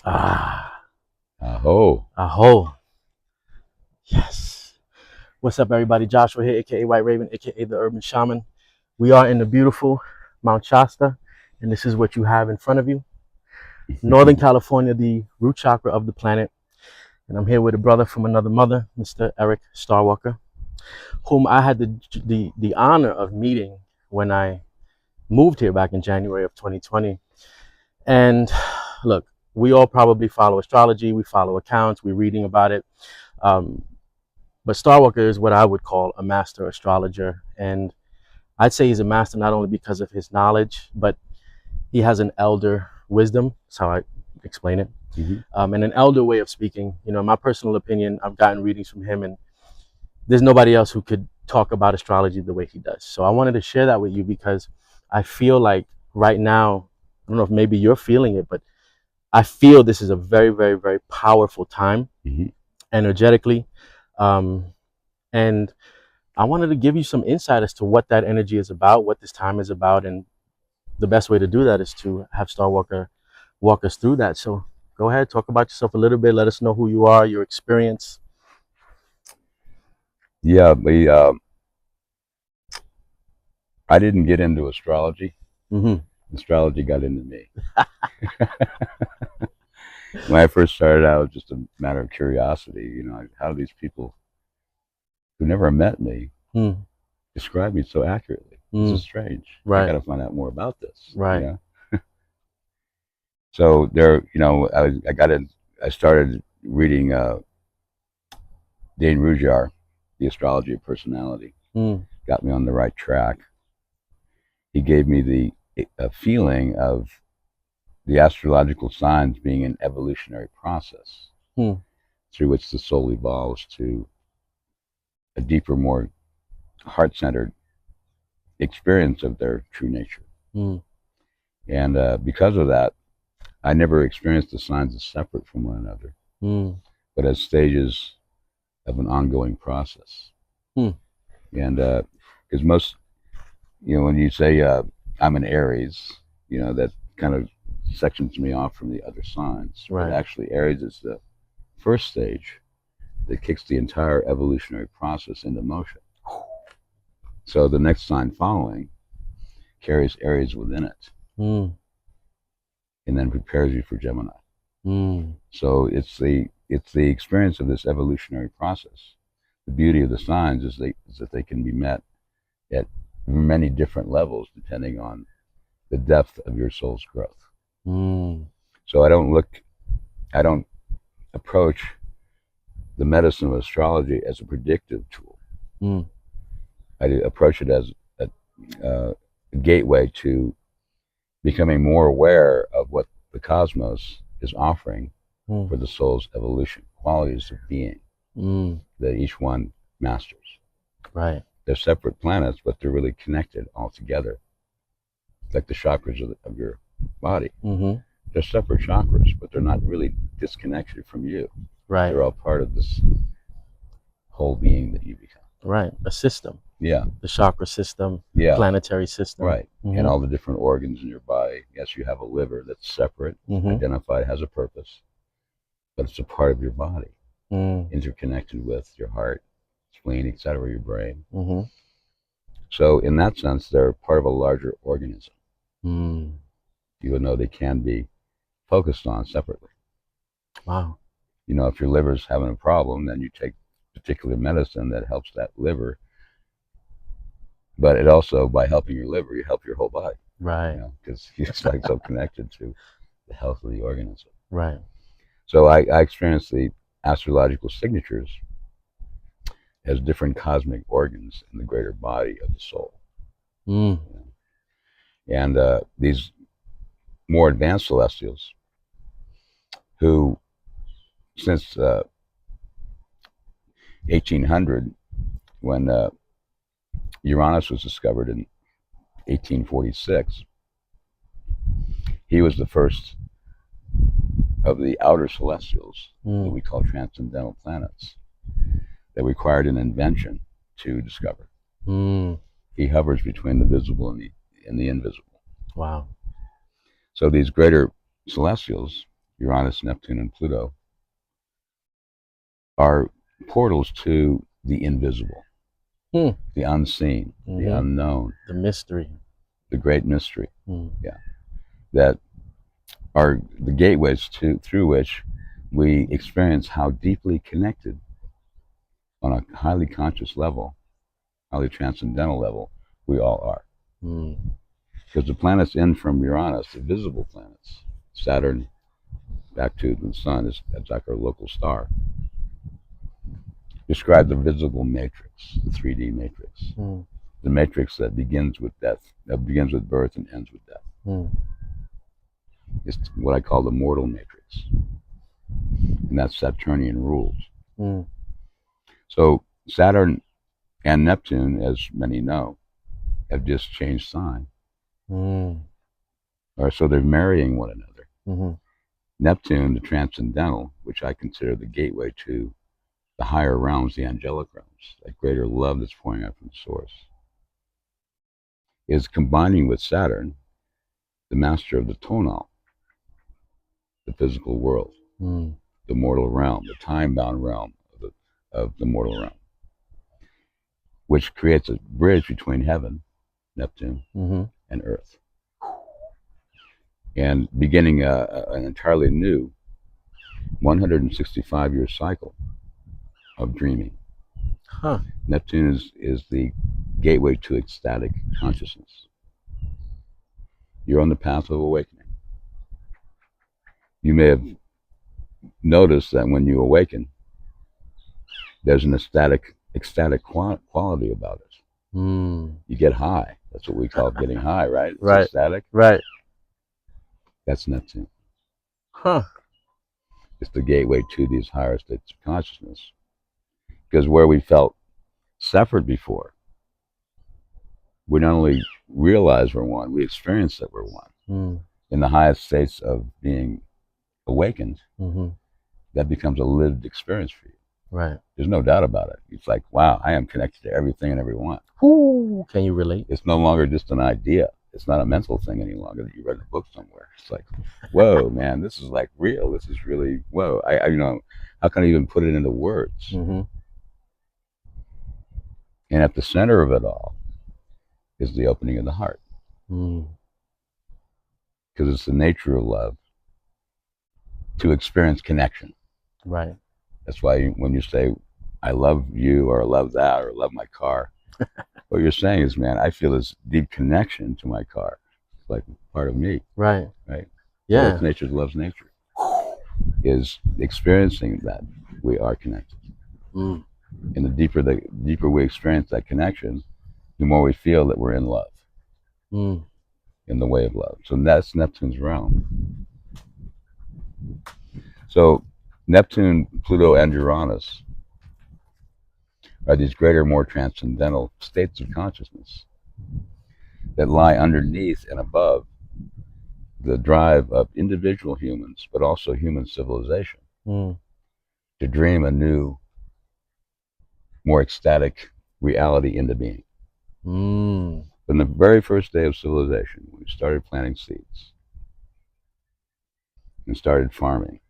Ah, Aho. aho. Yes. What's up, everybody? Joshua here, aka White Raven, aka the Urban Shaman. We are in the beautiful Mount Shasta, and this is what you have in front of you. Northern California, the root chakra of the planet. And I'm here with a brother from another mother, Mr. Eric StarWalker, whom I had the honor of meeting when I moved here back in January of 2020. And look, we all probably follow astrology, we follow accounts, we're reading about it. Um, But StarWalker is what I would call a master astrologer. And I'd say he's a master not only because of his knowledge, but he has an elder wisdom. That's how I explain it. Mhm. And an elder way of speaking. You know, in my personal opinion, I've gotten readings from him, and there's nobody else who could talk about astrology the way he does. So I wanted to share that with you because I feel like right now, I don't know if maybe you're feeling it, but I feel this is a very, very, very powerful time Mhm. energetically. Um, and I wanted to give you some insight as to what that energy is about, what this time is about, and the best way to do that is to have Starwalker walk us through that. So go ahead, talk about yourself a little bit. Let us know who you are, your experience. Yeah, I didn't get into astrology. Mm-hmm. Astrology got into me. When I first started out, it was just a matter of curiosity. How do these people who never met me Mm, describe me so accurately? This is mm, strange. I got right, to find out more about this. right. So there, I got in. I started reading Dane Rujar, The Astrology of Personality. Mm, Got me on the right track. He gave me the a feeling of the astrological signs being an evolutionary process mm, through which the soul evolves to a deeper, more heart centered experience of their true nature. mm, And because of that, I never experienced the signs as separate from one another, mm, but as stages of an ongoing process. mm, And because most, when you say I'm an Aries, that kind of sections me off from the other signs. But right. actually, Aries is the first stage that kicks the entire evolutionary process into motion. So the next sign following carries Aries within it Mm, and then prepares you for Gemini. mm, So it's the experience of this evolutionary process. The beauty of the signs is that they can be met at many different levels depending on the depth of your soul's growth. mm, So I don't approach the medicine of astrology as a predictive tool. mm, I approach it as a gateway to becoming more aware of what the cosmos is offering mm, for the soul's evolution, qualities of being mm, that each one masters. right. They're separate planets, but they're really connected all together, like the chakras of your body. Mm-hmm. They're separate chakras, but they're not really disconnected from you. Right, They're all part of this whole being that you become. right. A system, Yeah, the chakra system, yeah, planetary system. right. And Mm-hmm. all the different organs in your body. Yes, you have a liver that's separate, Mm-hmm. identified, has a purpose, but it's a part of your body, Mm, interconnected with your heart, spleen, etc., your brain. mm-hmm. So, in that sense, they're part of a larger organism, Mm. even though they can be focused on separately. Wow. If your liver's having a problem, then you take particular medicine that helps that liver. But it also, by helping your liver, you help your whole body, Right. because it's like so connected to the health of the organism. Right. So I experienced the astrological signatures as different cosmic organs in the greater body of the soul. Mm. You know? And these more advanced celestials, who since 1800, when Uranus was discovered in 1846, he was the first of the outer celestials that Mm. we call transcendental planets that required an invention to discover. Mm. He hovers between the visible and the invisible. Wow. So these greater celestials Uranus, Neptune, and Pluto, are portals to the invisible, Hmm. the unseen, the unknown, the mystery, the great mystery. Yeah, that are the gateways through which we experience how deeply connected on a highly conscious level, highly transcendental level, we all are. Because the planets in from Uranus, the visible planets, Saturn back to the sun, is like our local star, describe the visible matrix, the 3D matrix, the matrix that begins with death, that begins with birth and ends with death. It's what I call the mortal matrix, and that's Saturnian rules. So Saturn and Neptune, as many know, have just changed sign. Or so they're marrying one another. Neptune, the transcendental, which I consider the gateway to the higher realms, the angelic realms, that greater love that's pouring out from the source, is combining with Saturn, the master of the tonal, the physical world, the mortal realm, the time-bound realm of the mortal realm, which creates a bridge between heaven, Neptune, and Earth, and beginning an entirely new 165-year cycle of dreaming. Neptune is the gateway to ecstatic consciousness. You're on the path of awakening. You may have noticed that when you awaken, there's an ecstatic quality about it. You get high. That's what we call getting high, right? It's ecstatic. Right. That's Neptune. It's the gateway to these higher states of consciousness. Because where we felt separate before, we not only realize we're one, we experience that we're one. In the highest states of being awakened, that becomes a lived experience for you. Right. There's no doubt about it. It's like, wow, I am connected to everything and everyone. Can you relate? It's no longer just an idea. It's not a mental thing any longer that you read in a book somewhere. It's like, whoa, man, this is like real. This is really, whoa. I how can I even put it into words? And at the center of it all is the opening of the heart. Because it's the nature of love to experience connection. Right. That's why when you say, I love you, or I love that, or I love my car, what you're saying is, man, I feel this deep connection to my car. It's like part of me. Right. Right. Yeah. So that's nature loves nature. Is experiencing that we are connected. And the deeper we experience that connection, the more we feel that we're in love. In the way of love. So that's Neptune's realm. So Neptune, Pluto, and Uranus are these greater, more transcendental states of consciousness that lie underneath and above the drive of individual humans, but also human civilization, to dream a new, more ecstatic reality into being. From the very first day of civilization, when we started planting seeds and started farming,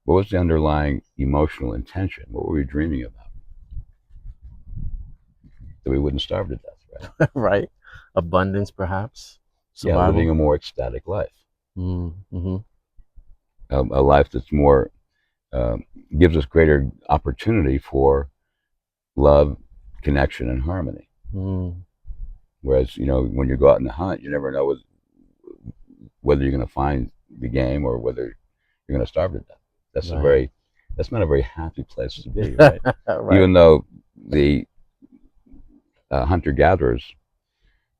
what was the underlying emotional intention? What were we dreaming about? That we wouldn't starve to death, right? Right. Abundance, perhaps. Survival. Yeah, living a more ecstatic life. A life that's more, gives us greater opportunity for love, connection, and harmony. Whereas, when you go out and hunt, you never know whether you're going to find the game or whether you're going to starve to death. That's right. That's not a very happy place to be, right? Right. Even though the hunter-gatherers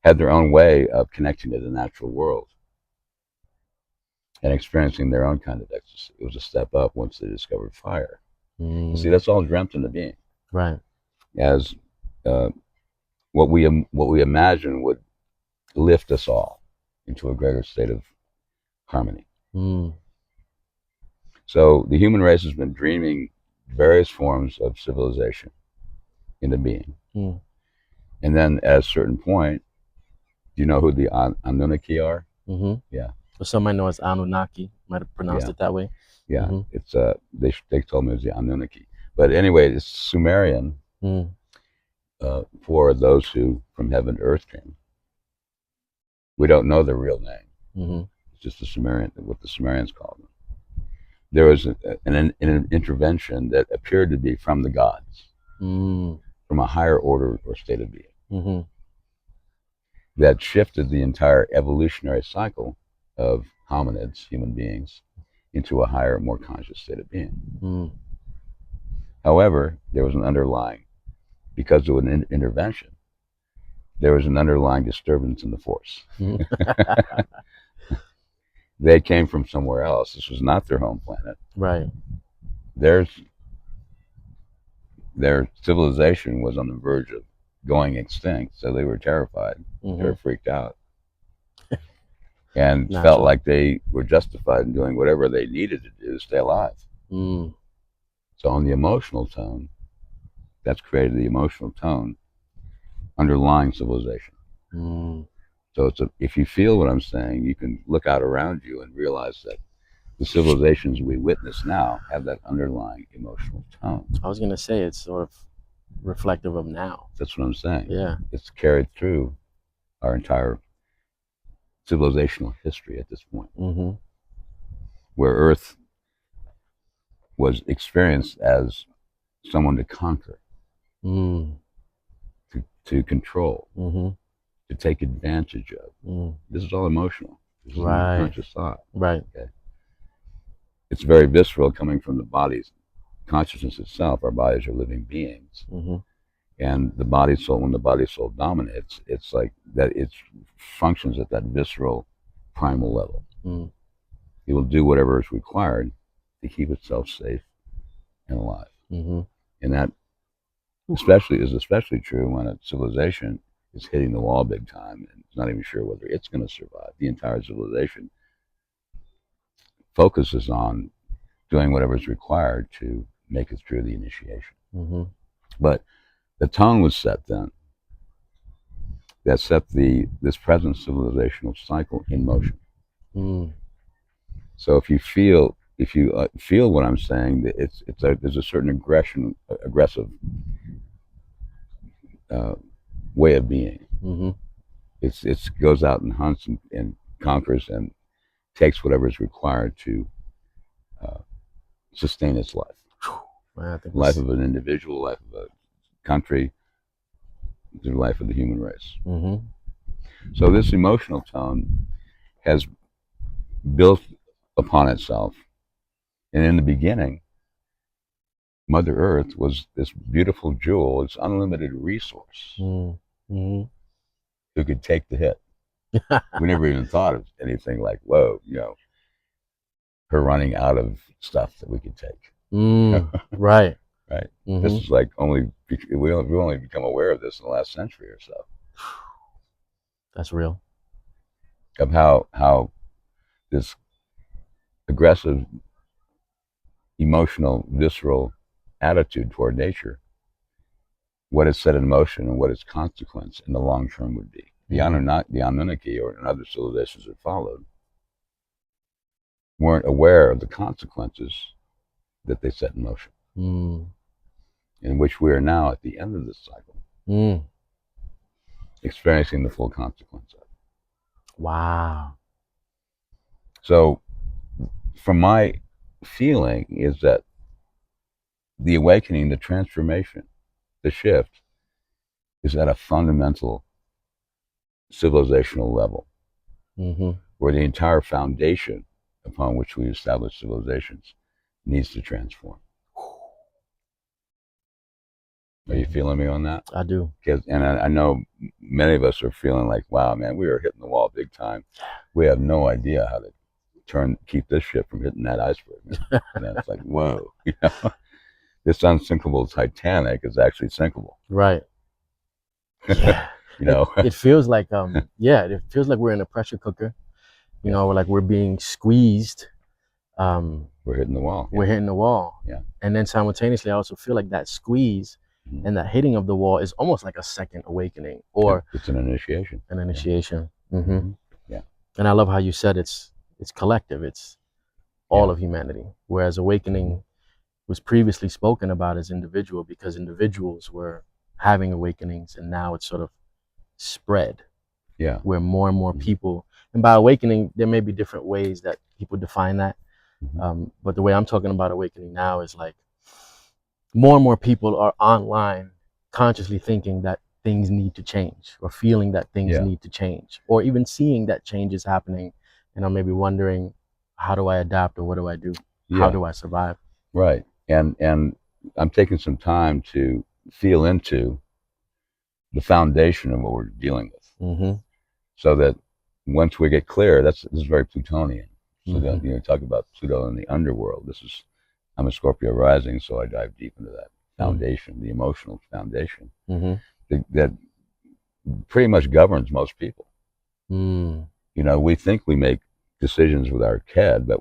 had their own way of connecting to the natural world and experiencing their own kind of ecstasy. It was a step up once they discovered fire. See, that's all dreamt into being. Right. As what we imagine would lift us all into a greater state of harmony. So the human race has been dreaming various forms of civilization into being. And then at a certain point, do you know who the Anunnaki are? Yeah. So some might know as Anunnaki. might have pronounced Yeah. it that way. Yeah. Mm-hmm. It's they told me it was the Anunnaki, but anyway, it's Sumerian Mm. for those who from heaven to earth came. We don't know their real name. Mm-hmm. It's just the Sumerian, what the Sumerians called them. There was an intervention that appeared to be from the gods, from a higher order or state of being, Mm-hmm. that shifted the entire evolutionary cycle of hominids, human beings, into a higher, more conscious state of being. Mm. However, there was an underlying, because of an intervention, there was an underlying disturbance in the force. Mm-hmm. They came from somewhere else. This was not their home planet. Right. Their civilization was on the verge of going extinct, so they were terrified. Mm-hmm. They were freaked out, and Natural. felt like they were justified in doing whatever they needed to do to stay alive. Mm. So on the emotional tone, that's created the emotional tone underlying civilization. Mm. So if you feel what I'm saying, you can look out around you and realize that the civilizations we witness now have that underlying emotional tone. I was gonna say it's sort of reflective of now. That's what I'm saying. Yeah. It's carried through our entire civilizational history at this point, Mm-hmm. where Earth was experienced as someone to conquer, Mm. to control, Mm-hmm. to take advantage of. Mm. This is all emotional. This is Right. unconscious thought. Right. Okay. It's very visceral, coming from the body's consciousness itself. Our bodies are living beings. Mm-hmm. And the body soul, when the body soul dominates, it's like that. It functions at that visceral, primal level. Mm. It will do whatever is required to keep itself safe and alive. Mm-hmm. And that especially true when a civilization is hitting the wall big time and it's not even sure whether it's going to survive. The entire civilization focuses on doing whatever is required to make it through the initiation. Mm-hmm. But the tone was set then that set this present civilizational cycle in motion. Mm. So if you feel what I'm saying, that there's a certain aggressive way of being. Mm-hmm. It goes out and hunts and conquers and takes whatever is required to sustain its life. I think Life of an individual, life of a country, the life of the human race. Mm-hmm. So this emotional tone has built upon itself. And in the beginning, Mother Earth was this beautiful jewel, this unlimited resource Mm-hmm. who could take the hit. We never even thought of anything like, whoa, her running out of stuff that we could take. Right. Right. Mm-hmm. This is like we only become aware of this in the last century or so. That's real. Of how this aggressive, emotional, visceral attitude toward nature, what is set in motion and what its consequence in the long term would be. The Anunnaki or other civilizations that followed weren't aware of the consequences that they set in motion, in which we are now at the end of this cycle, experiencing the full consequence of. Wow. So, from my feeling is that the awakening, the transformation, the shift is at a fundamental civilizational level, where the entire foundation upon which we establish civilizations needs to transform. Are you feeling me on that? I do. And I know many of us are feeling like, wow, man, we are hitting the wall big time. We have no idea how to keep this ship from hitting that iceberg. And it's like, whoa, this unsinkable Titanic is actually sinkable. Right. Yeah. It feels like it feels like we're in a pressure cooker. Like we're being squeezed. We're hitting the wall. We're hitting the wall. Yeah. And then simultaneously, I also feel like that squeeze and that hitting of the wall is almost like a second awakening, or it's an initiation. An initiation. Yeah. Yeah. And I love how you said it's collective. It's all Yeah. of humanity. Whereas awakening was previously spoken about as individual because individuals were having awakenings, and now it's sort of spread Yeah. where more and more people, and by awakening, there may be different ways that people define that. But the way I'm talking about awakening now is like more and more people are online consciously thinking that things need to change or feeling that things Yeah. need to change or even seeing that change is happening and I'm maybe wondering, how do I adapt or what do I do? How Yeah. do I survive? Right. And I'm taking some time to feel into the foundation of what we're dealing with, Mm-hmm. so that once we get clear, this is very Plutonian. So Mm-hmm. that, talk about Pluto in the underworld. I'm a Scorpio rising, so I dive deep into that foundation, the emotional foundation Mm-hmm. that pretty much governs most people. Mm. We think we make decisions with our head, but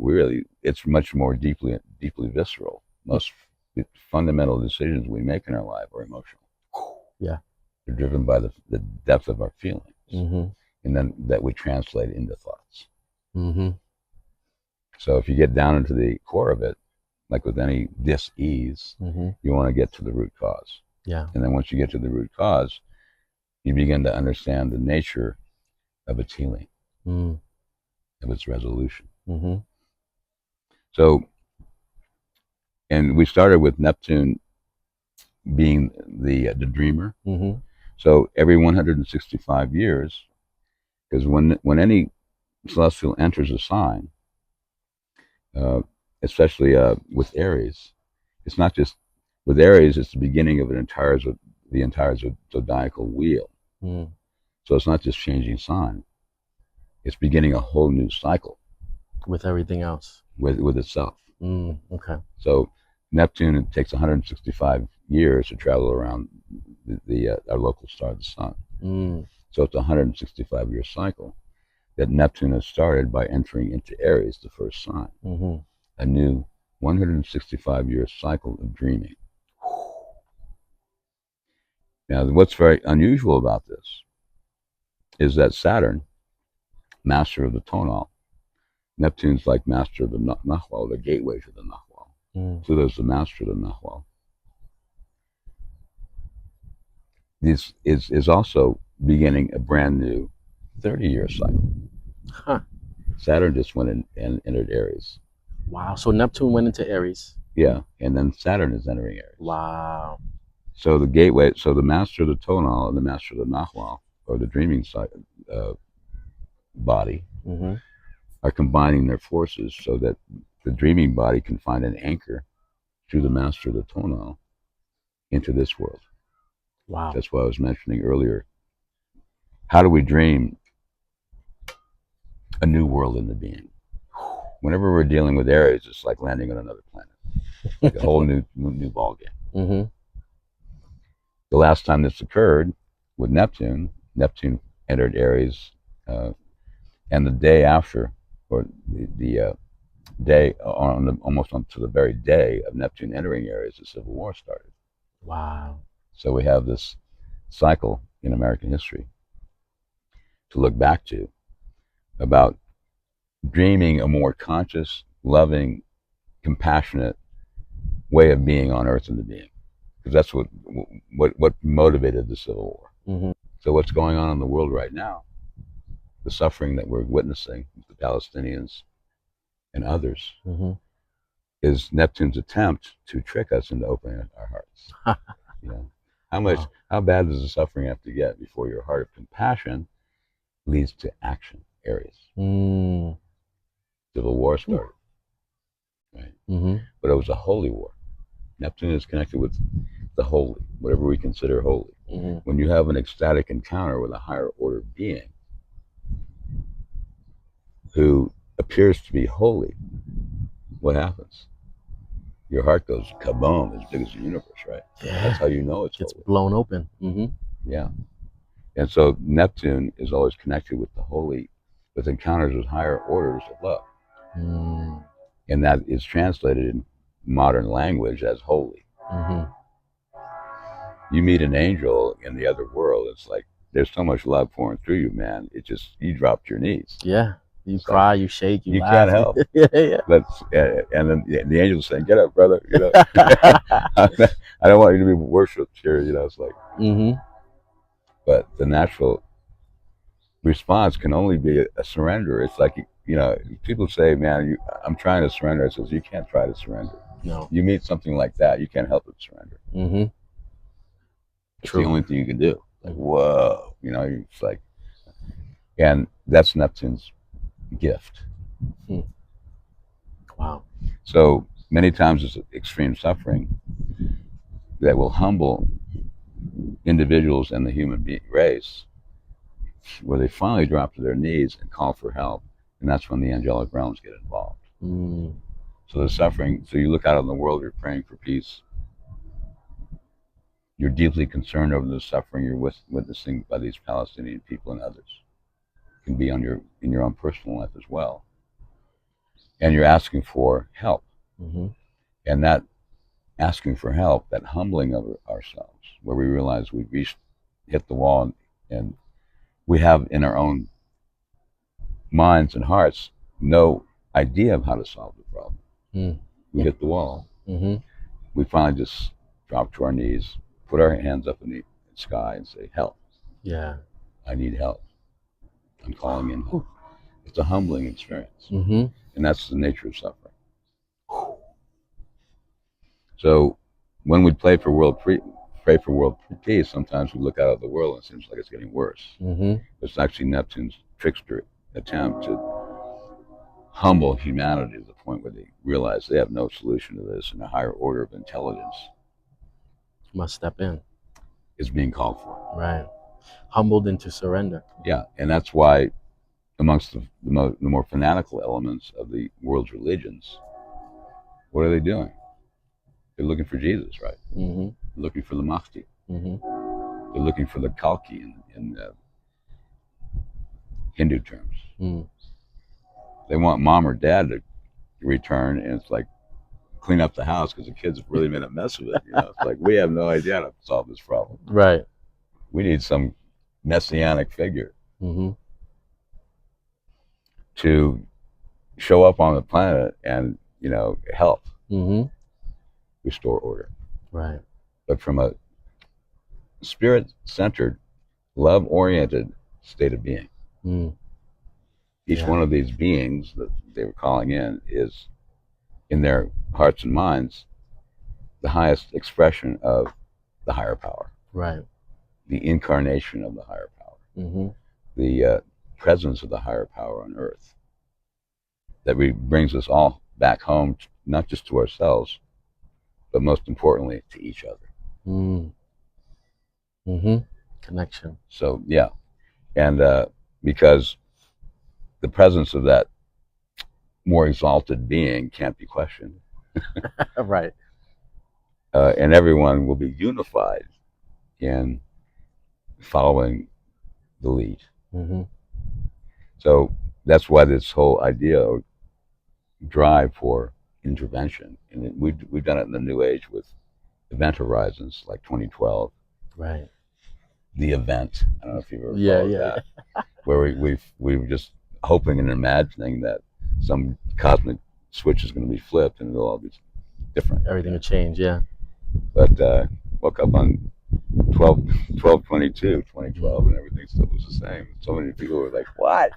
it's much more deeply visceral. Most fundamental decisions we make in our life are emotional. Yeah. They're driven by the depth of our feelings, Mm-hmm. and then that we translate into thoughts. Mm-hmm. So if you get down into the core of it, like with any dis-ease, Mm-hmm. you want to get to the root cause. Yeah. And then once you get to the root cause, you begin to understand the nature of its healing, Mm. of its resolution. Mm-hmm. So, and we started with Neptune being the dreamer. Mm-hmm. So every 165 years, because when any celestial enters a sign, uh, especially with Aries, it's not just with Aries; it's the beginning of the entire zodiacal wheel. Mm. So it's not just changing sign; it's beginning a whole new cycle With everything else. with itself. Okay. So Neptune, it takes 165 years to travel around our local star, the Sun. Mm. So it's a 165-year cycle that Neptune has started by entering into Aries, the first sign. Mm-hmm. A new 165-year cycle of dreaming. Now, what's very unusual about this is that Saturn, master of the tonal, Neptune's like master of the Nahwal, the gateway to the Nahwal. Mm. Pluto's the master of the Nahwal. This is also beginning a brand new 30-year cycle. Huh. Saturn just went in and entered Aries. Wow. So Neptune went into Aries. Yeah, and then Saturn is entering Aries. Wow. So the gateway, so the master of the tonal and the master of the Nahwal, or the dreaming body, Mm-hmm. are combining their forces so that the dreaming body can find an anchor through the master of the tonal into this world. Wow. That's what I was mentioning earlier. How do we dream a new world into being? Whenever we're dealing with Aries, it's like landing on another planet, like a whole new ball game. Mm-hmm. The last time this occurred with Neptune entered Aries, and the day after, or the day almost on to the very day of Neptune entering Aries, the Civil War started. Wow. So we have this cycle in American history to look back to about dreaming a more conscious, loving, compassionate way of being on Earth and the being, because that's what motivated the Civil War. Mm-hmm. So what's going on in the world right now, the suffering that we're witnessing, the Palestinians and others, Mm-hmm. is Neptune's attempt to trick us into opening our hearts. Wow. How bad does the suffering have to get before your heart of compassion leads to action? Aries. Mm. Civil War started, right? Mm-hmm. But it was a holy war. Neptune is connected with the holy, whatever we consider holy. Mm-hmm. When you have an ecstatic encounter with a higher order being who appears to be holy, what happens? Your heart goes kaboom, as big as the universe, right? Yeah. That's how you know it's Gets holy. blown open. Mm-hmm. Yeah. And so Neptune is always connected with the holy, with encounters with higher orders of love. Mm. And that is translated in modern language as holy. Mm-hmm. You meet an angel in the other world, it's like there's so much love pouring through you, man. You dropped your knees. Yeah. You It's like cry, you shake, you you laugh. can't help. Yeah, yeah. But and then the angels saying, "Get up, brother." I don't want you to be worshipped here. It's like, Mm-hmm. but the natural response can only be a surrender. It's like, people say, "Man, I'm trying to surrender." It says, "You can't try to surrender. No. You meet something like that, you can't help but surrender. Mm-hmm. It's True. the only thing you can do." Like, whoa, it's like, and that's Neptune's gift. Wow. So many times it's extreme suffering that will humble individuals and the human race, where they finally drop to their knees and call for help, and that's when the angelic realms get involved. Mm. So the suffering. So you look out in the world, you're praying for peace. You're deeply concerned over the suffering you're witnessing by these Palestinian people and others. It can be in your own personal life as well, and you're asking for help. Mm-hmm. And that asking for help, that humbling of ourselves, where we realize we've hit the wall, and we have in our own minds and hearts no idea of how to solve the problem. Mm. We hit the wall. Mm-hmm. We finally just drop to our knees, put our hands up in the sky, and say, "Help! Yeah. I need help. I'm calling in help." It's a humbling experience, Mm-hmm. and that's the nature of suffering. So, when we pray for world peace, sometimes we look out at the world and it seems like it's getting worse. Mm-hmm. It's actually Neptune's trickster attempt to humble humanity to the point where they realize they have no solution to this, and a higher order of intelligence Must step in. is being called for. Right. Humbled into surrender. Yeah, and that's why amongst the more fanatical elements of the world's religions, what are they doing? They're looking for Jesus, right? Mm-hmm. They're looking for the Mahdi. Mm-hmm. They're looking for the Kalki in Hindu terms. Mm. They want mom or dad to return, and it's like, clean up the house because the kids have really made a mess of it. It's like, we have no idea how to solve this problem. Right. We need some messianic figure Mm-hmm. to show up on the planet and help Mm-hmm. restore order. Right. But from a spirit-centered, love-oriented state of being. Mm. Each one of these beings that they were calling in is, in their hearts and minds, the highest expression of the higher power. Right. The incarnation of the higher power. Mm-hmm. The presence of the higher power on earth that brings us all back home, not just to ourselves, but most importantly to each other. Mm. Mm-hmm. Connection. So yeah, and because the presence of that more exalted being can't be questioned. Right. And everyone will be unified in following the lead. Mm-hmm. So that's why this whole idea of drive for intervention, and we've done it in the New Age with event horizons like 2012. Right. The event. I don't know if you've ever followed that. Yeah. Where we were just hoping and imagining that some cosmic switch is going to be flipped and it'll all be different. Everything will change. Yeah. But woke up on 2012, and everything still was the same. So many people were like, "What?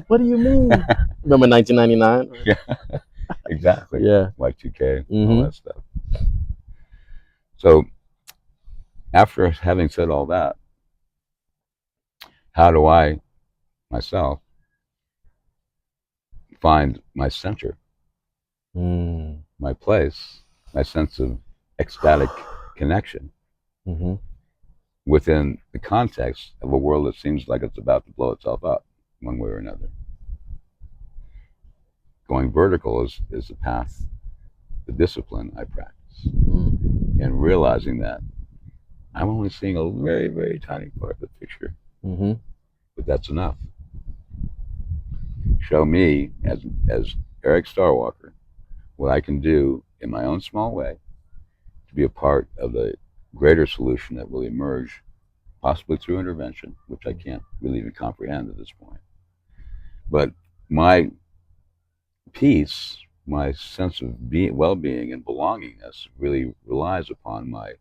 What do you mean?" Remember 1999? Yeah, exactly. Yeah. Y2K, Mm-hmm. all that stuff. So after having said all that, how do I myself find my center, my place, my sense of ecstatic connection Mm-hmm. within the context of a world that seems like it's about to blow itself up one way or another? Going vertical is the path, the discipline I practice, and realizing that I'm only seeing a very, very tiny part of the picture, Mm-hmm. but that's enough. Show me, as Eric StarWalker, what I can do in my own small way to be a part of the greater solution that will emerge, possibly through intervention, which I can't really even comprehend at this point, But my peace, my sense of well-being and belongingness really relies upon my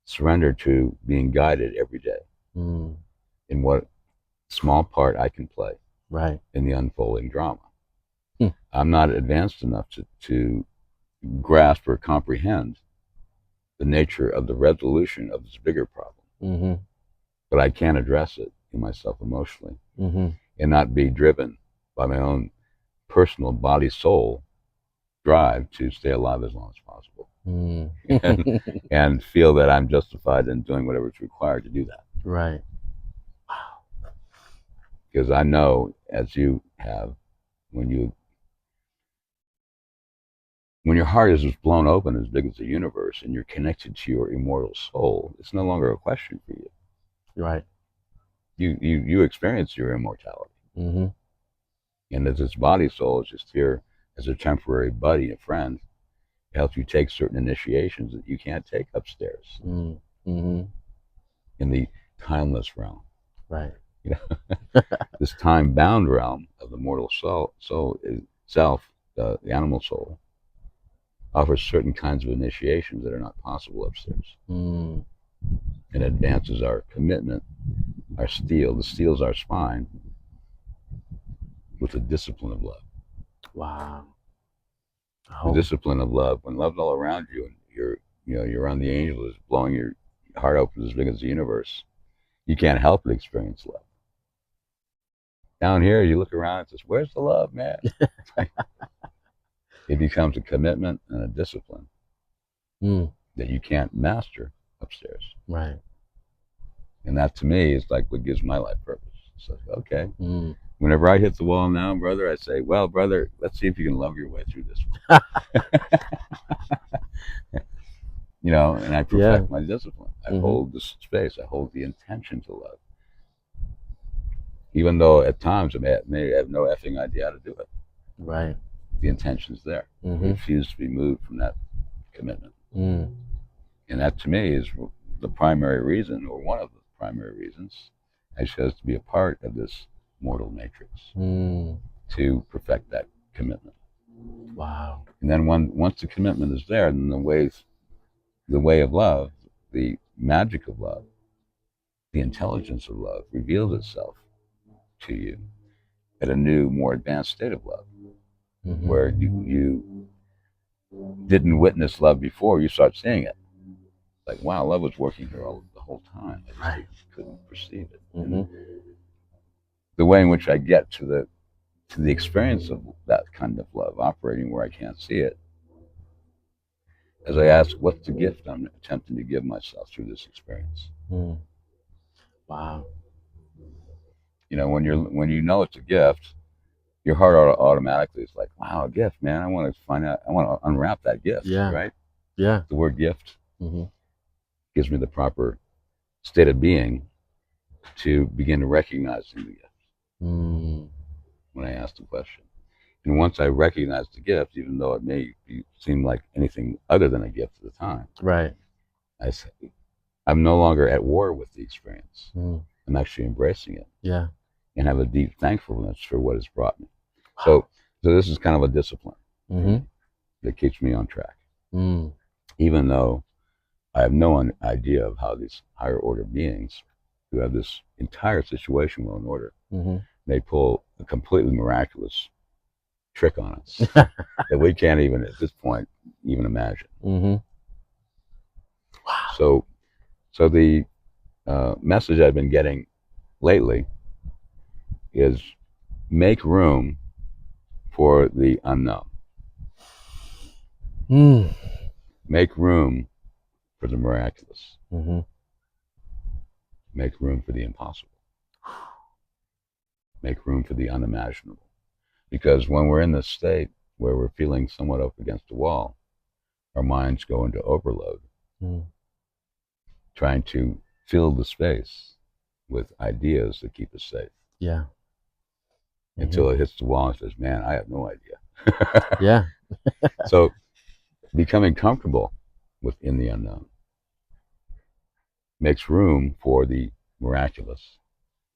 surrender to being guided every day in what small part I can play in the unfolding drama. I'm not advanced enough to grasp or comprehend the nature of the resolution of this bigger problem. But I can address it in myself emotionally and not be driven by my own personal body-soul drive to stay alive as long as possible and feel that I'm justified in doing whatever is required to do that. Right. Because I know, as you have, when your heart is just blown open as big as the universe and you're connected to your immortal soul, it's no longer a question for you. Right. You experience your immortality. And as this body soul is just here as a temporary buddy, a friend, it helps you take certain initiations that you can't take upstairs in the timeless realm. Right. You know, this time-bound realm of the mortal soul itself, the animal soul, offers certain kinds of initiations that are not possible upstairs. And advances our commitment, our steel. The steel's our spine, with the discipline of love. Wow. The discipline of love. When love's all around you, and you're around the angel is blowing your heart open as big as the universe, you can't help but experience love. Down here, you look around and says, "Where's the love, man?" It becomes a commitment and a discipline that you can't master upstairs. Right. And that, to me, is like what gives my life purpose. It's like, okay, whenever I hit the wall now, brother, I say, "Well, brother, let's see if you can love your way through this one." And I perfect my discipline. I hold the space. I hold the intention to love. Even though at times I may have no effing idea how to do it. Right. The intention's there. I refuse to be moved from that commitment. And that, to me, is the primary reason, or one of the primary reasons, I chose to be a part of this mortal matrix, to perfect that commitment. Wow. And then once the commitment is there, then the way of love, the magic of love, the intelligence of love reveals itself to you at a new, more advanced state of love, where you didn't witness love before, you start seeing it. Like, wow, love was working here the whole time. I just couldn't perceive it. The way in which I get to the experience of that kind of love operating where I can't see it, as I ask, what's the gift I'm attempting to give myself through this experience? Wow. When you know it's a gift, your heart automatically is like, wow, a gift, man. I want to find out. I want to unwrap that gift. Yeah. Right. Yeah. The word gift gives me the proper state of being to begin to recognize the gift when I ask the question. And once I recognize the gift, even though it may seem like anything other than a gift at the time, right, I say, I'm no longer at war with the experience. I'm actually embracing it. Yeah. And have a deep thankfulness for what it's brought me. Wow. So this is kind of a discipline that keeps me on track. Even though I have no idea of how these higher order beings, who have this entire situation well in order, they pull a completely miraculous trick on us that we can't even, at this point, even imagine. Wow. So the message I've been getting lately is make room for the unknown. Make room for the miraculous. Make room for the impossible. Make room for the unimaginable. Because when we're in this state where we're feeling somewhat up against the wall, our minds go into overload, trying to fill the space with ideas that keep us safe. Yeah. Until it hits the wall and says, man, I have no idea. Yeah. So becoming comfortable within the unknown makes room for the miraculous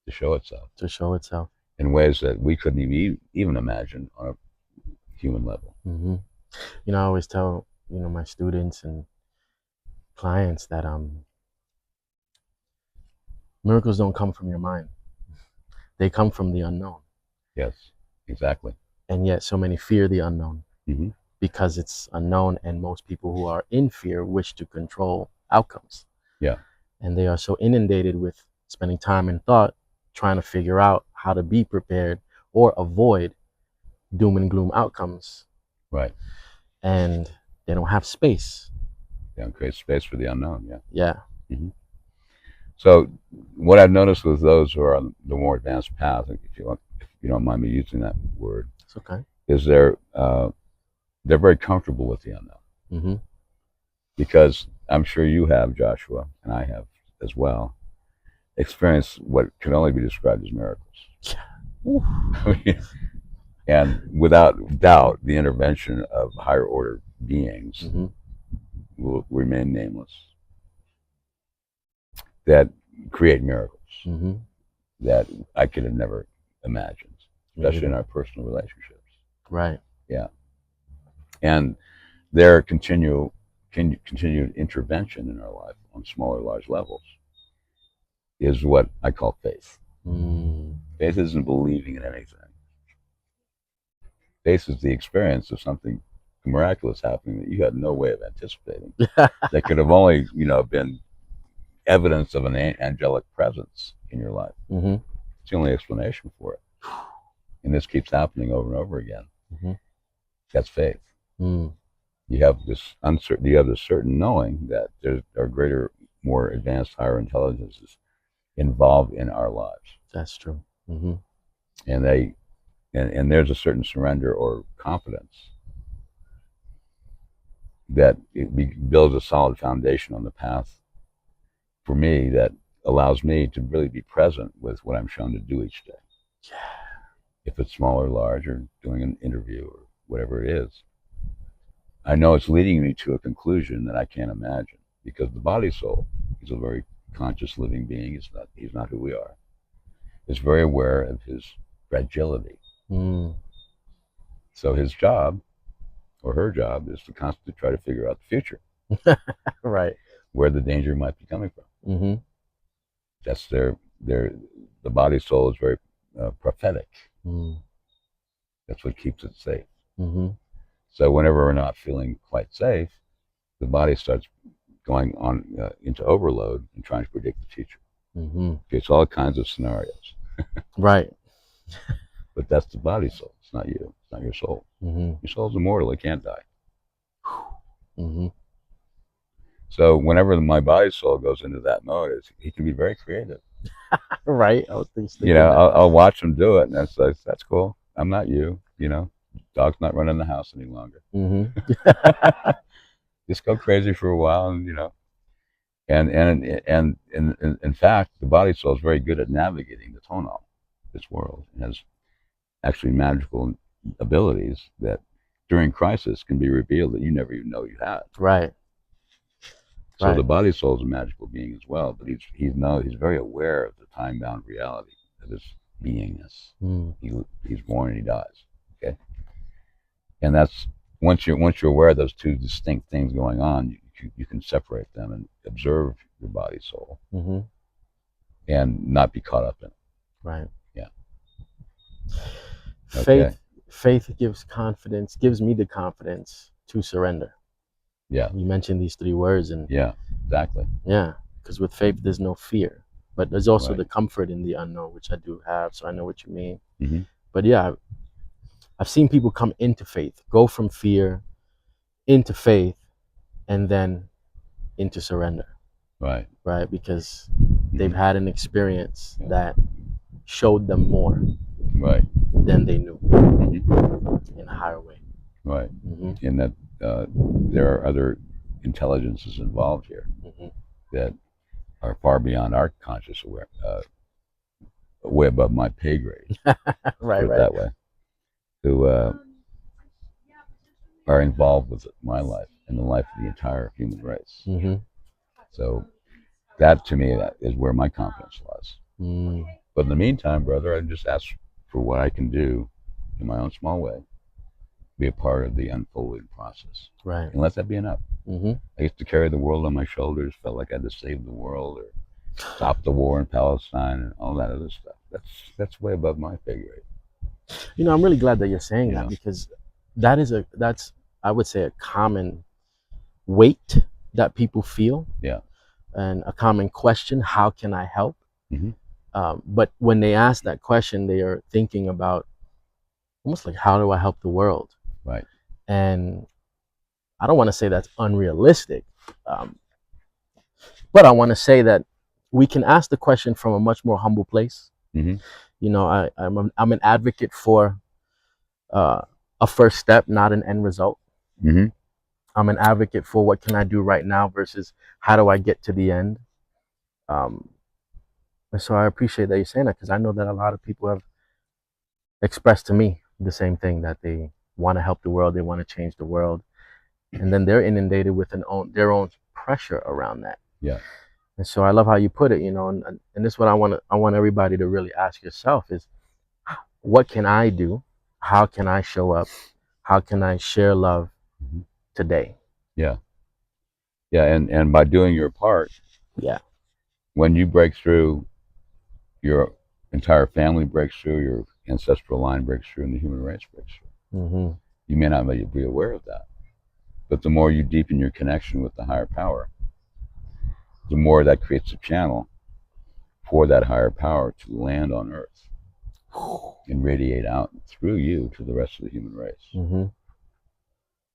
to show itself. To show itself. in ways that we couldn't even imagine on a human level. Mm-hmm. You know, I always tell, you know, my students and clients that miracles don't come from your mind. They come from the unknown. Yes, exactly. And yet so many fear the unknown Mm-hmm. because it's unknown, and most people who are in fear wish to control outcomes. Yeah. And they are so inundated with spending time and thought trying to figure out how to be prepared or avoid doom and gloom outcomes. Right. And they don't have space. They don't create space for the unknown. Yeah. Yeah. Mm-hmm. So what I've noticed with those who are on the more advanced path, if you don't mind me using that word, It's okay. is they're very comfortable with the unknown. Mm-hmm. Because I'm sure you have, Joshua, and I have as well, experienced what can only be described as miracles. Yeah. And without doubt, the intervention of higher order beings Mm-hmm. will remain nameless, that create miracles Mm-hmm. that I could have never imagined, especially in our personal relationships. Right. Yeah. And their continued intervention in our life on small or large levels is what I call faith. Mm. Faith isn't believing in anything. Faith is the experience of something miraculous happening that you had no way of anticipating. That could have only, been evidence of an angelic presence in your life. Mm-hmm. It's the only explanation for it. And this keeps happening over and over again. Mm-hmm. That's faith. Mm. You have this uncertain. You have this certain knowing that there are greater, more advanced, higher intelligences involved in our lives. That's true. Mm-hmm. And there's a certain surrender or confidence that builds a solid foundation on the path for me that allows me to really be present with what I'm shown to do each day. Yeah. If it's small or large, or doing an interview or whatever it is, I know it's leading me to a conclusion that I can't imagine, because the body soul is a very conscious living being. He's not who we are. He's very aware of his fragility. Mm. So his job or her job is to constantly try to figure out the future. Right. Where the danger might be coming from. Mm-hmm. That's the body soul is very prophetic. Mm. That's what keeps it safe. Mm-hmm. So whenever we're not feeling quite safe, the body starts going on into overload and trying to predict the future. Mm-hmm. It's all kinds of scenarios. Right. But that's the body soul. It's not you. It's not your soul. Mm-hmm. Your soul's immortal. It can't die. Mm-hmm. So whenever my body soul goes into that mode, he can be very creative. Right. I was thinking. I'll watch him do it, and that's cool. I'm not you. Dog's not running the house any longer. Mm-hmm. Just go crazy for a while, and in fact, the body soul is very good at navigating the tonal, this world. It has actually magical abilities that during crisis can be revealed that you never even know you had. Right. So right. The body soul is a magical being as well, but he's very aware of the time-bound reality of his beingness. Mm. He's born and he dies. Okay, and that's once you're aware of those two distinct things going on, you can separate them and observe your body soul, mm-hmm. and not be caught up in it. Right. Yeah. Faith gives me the confidence to surrender. Yeah. You mentioned these 3 words, and yeah, exactly. Yeah, because with faith there's no fear, but there's also Right. the comfort in the unknown, which I do have, so I know what you mean. Mm-hmm. But yeah, I've seen people come into faith, go from fear into faith, and then into surrender. Right. Right, because they've had an experience that showed them more. Right. Than they knew. Mm-hmm. In a higher way. Right. Mm-hmm. And that there are other intelligences involved here, mm-hmm. that are far beyond our conscious aware, way above my pay grade. Right. That way, who are involved with my life and the life of the entire human race. Mm-hmm. So that to me is where my confidence lies. Mm. But in the meantime, brother, I just ask for what I can do in my own small way, be a part of the unfolding process. Right. And let that be enough. Mm-hmm. I used to carry the world on my shoulders, felt like I had to save the world or stop the war in Palestine and all that other stuff. That's way above my pay grade. You know, I'm really glad that you're saying You that, know? because that's I would say a common weight that people feel. Yeah. And a common question: how can I help? Mm-hmm. But when they ask that question, they are thinking about almost like, how do I help the world? Right. And I don't want to say that's unrealistic, um, but I want to say that we can ask the question from a much more humble place. Mm-hmm. You know, I'm an advocate for uh, a first step, not an end result. Mm-hmm. I'm an advocate for what can I do right now versus how do I get to the end. Um, and so I appreciate that you're saying that, because I know that a lot of people have expressed to me the same thing, that they want to help the world, they want to change the world, and then they're inundated with their own pressure around that. Yeah. And so I love how you put it, you know, and this is what I want everybody to really ask yourself is, what can I do? How can I show up? How can I share love Mm-hmm. today? Yeah. Yeah. And by doing your part, Yeah. when you break through, your entire family breaks through, your ancestral line breaks through, and the human race breaks through. Mm-hmm. You may not be aware of that, but the more you deepen your connection with the higher power, the more that creates a channel for that higher power to land on Earth and radiate out through you to the rest of the human race, Mm-hmm.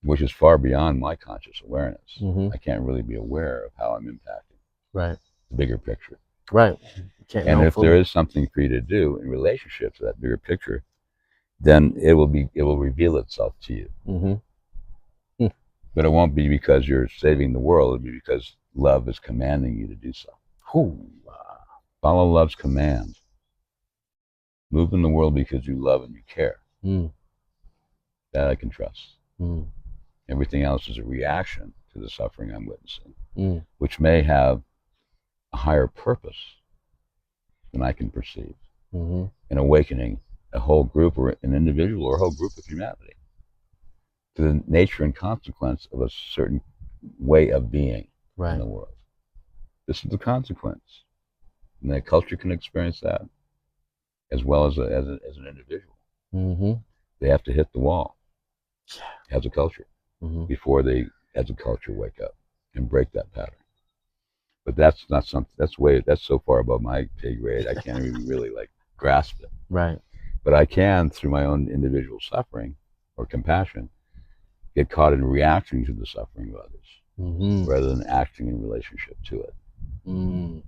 which is far beyond my conscious awareness. Mm-hmm. I can't really be aware of how I'm impacting Right. the bigger picture. Right. You can't And know if fully. there is something for you to do in relationship to that bigger picture, then it will reveal itself to you. Mm-hmm. But it won't be because you're saving the world. It'll be because love is commanding you to do so. Follow love's command. Move in the world because you love and you care. Mm. That I can trust. Mm. Everything else is a reaction to the suffering I'm witnessing, Mm. which may have a higher purpose than I can perceive. Mm-hmm. In awakening a whole group or an individual or a whole group of humanity to the nature and consequence of a certain way of being Right. in the world. This is the consequence. And the culture can experience that as well as an individual. Mm-hmm. They have to hit the wall as a culture before they, as a culture, wake up and break that pattern. But that's not something, that's so far above my pay grade, I can't even really like grasp it. Right. But I can, through my own individual suffering or compassion, get caught in reacting to the suffering of others rather than acting in relationship to it. Mm.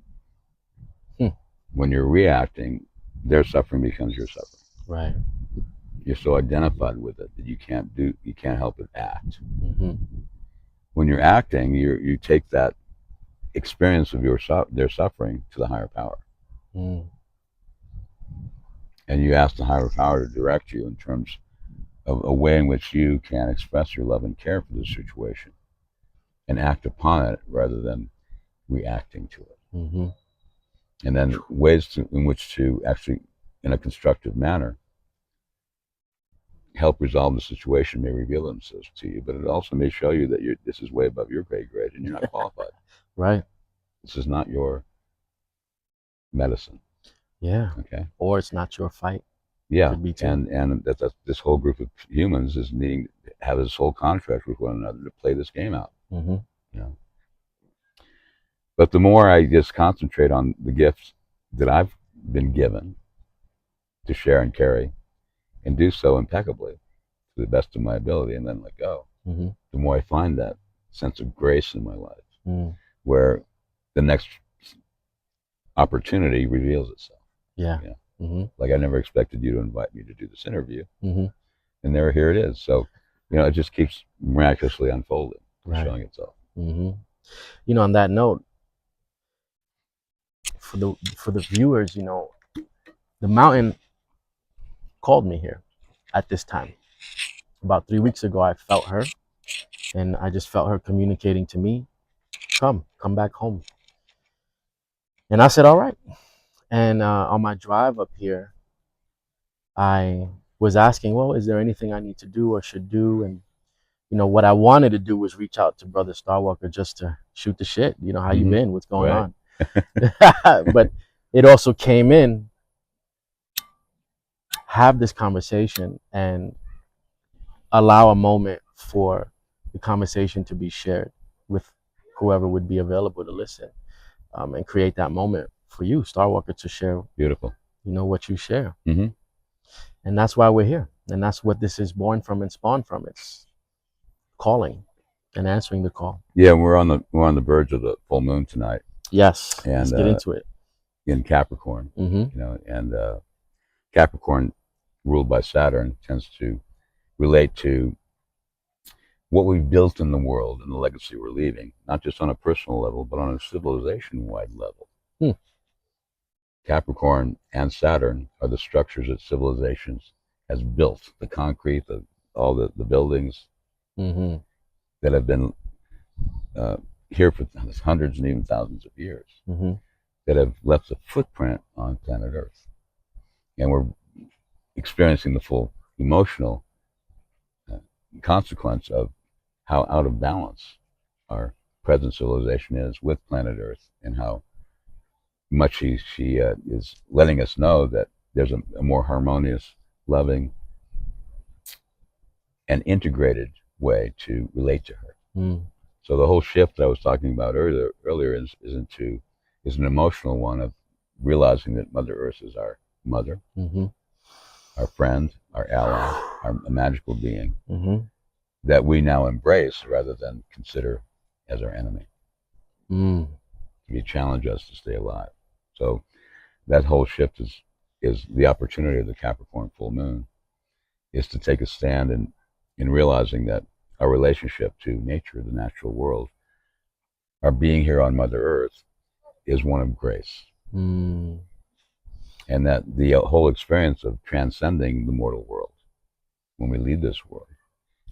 When you're reacting, their suffering becomes your suffering. Right. You're so identified with it that you can't help but act. Mm-hmm. When you're acting, you take that experience of their suffering to the higher power. Mm. And you ask the higher power to direct you in terms of a way in which you can express your love and care for the situation and act upon it rather than reacting to it. Mm-hmm. And then ways in which to actually, in a constructive manner, help resolve the situation may reveal themselves to you, but it also may show you that this is way above your pay grade and you're not qualified. Right. This is not your medicine. Yeah. Okay. Or it's not your fight. Yeah. Could be too. And that this whole group of humans is needing to have this whole contract with one another to play this game out. Mm-hmm. You know. But the more I just concentrate on the gifts that I've been given to share and carry, and do so impeccably to the best of my ability, and then let go, the more I find that sense of grace in my life, where the next opportunity reveals itself. Yeah. You know? Mm-hmm. Like I never expected you to invite me to do this interview, Mm-hmm. and there, here it is. So, it just keeps miraculously unfolding, Right. showing itself. Mm-hmm. On that note, for the viewers, the mountain called me here at this time. About 3 weeks ago, I felt her, and I just felt her communicating to me, come back home. And I said, all right. And on my drive up here, I was asking, well, is there anything I need to do or should do? And what I wanted to do was reach out to Brother StarWalker just to shoot the shit. How you Mm-hmm. been? What's going Right. on? But it also came in, have this conversation and allow a moment for the conversation to be shared with whoever would be available to listen, and create that moment for you, StarWalker, to share, Beautiful. what you share. Mm-hmm. And that's why we're here. And that's what this is born from and spawned from. It's calling and answering the call. Yeah, we're on the verge of the full moon tonight, Yes, let's and get into it. in Capricorn, Mm-hmm. and Capricorn, ruled by Saturn, tends to relate to what we've built in the world and the legacy we're leaving, not just on a personal level, but on a civilization-wide level. Hmm. Capricorn and Saturn are the structures that civilizations has built, the concrete, all the buildings Mm-hmm. that have been here for hundreds and even thousands of years, Mm-hmm. that have left a footprint on planet Earth. And we're experiencing the full emotional consequence of how out of balance our present civilization is with planet Earth, and how much she is letting us know that there's a more harmonious, loving, and integrated way to relate to her. Mm. So the whole shift that I was talking about earlier is an emotional one of realizing that Mother Earth is our mother, Mm-hmm. our friend, our ally, a magical being Mm-hmm. that we now embrace rather than consider as our enemy. Mm. To challenge us to stay alive. So that whole shift is the opportunity of the Capricorn full moon, is to take a stand in realizing that our relationship to nature, the natural world, our being here on Mother Earth, is one of grace. Mm. And that the whole experience of transcending the mortal world when we leave this world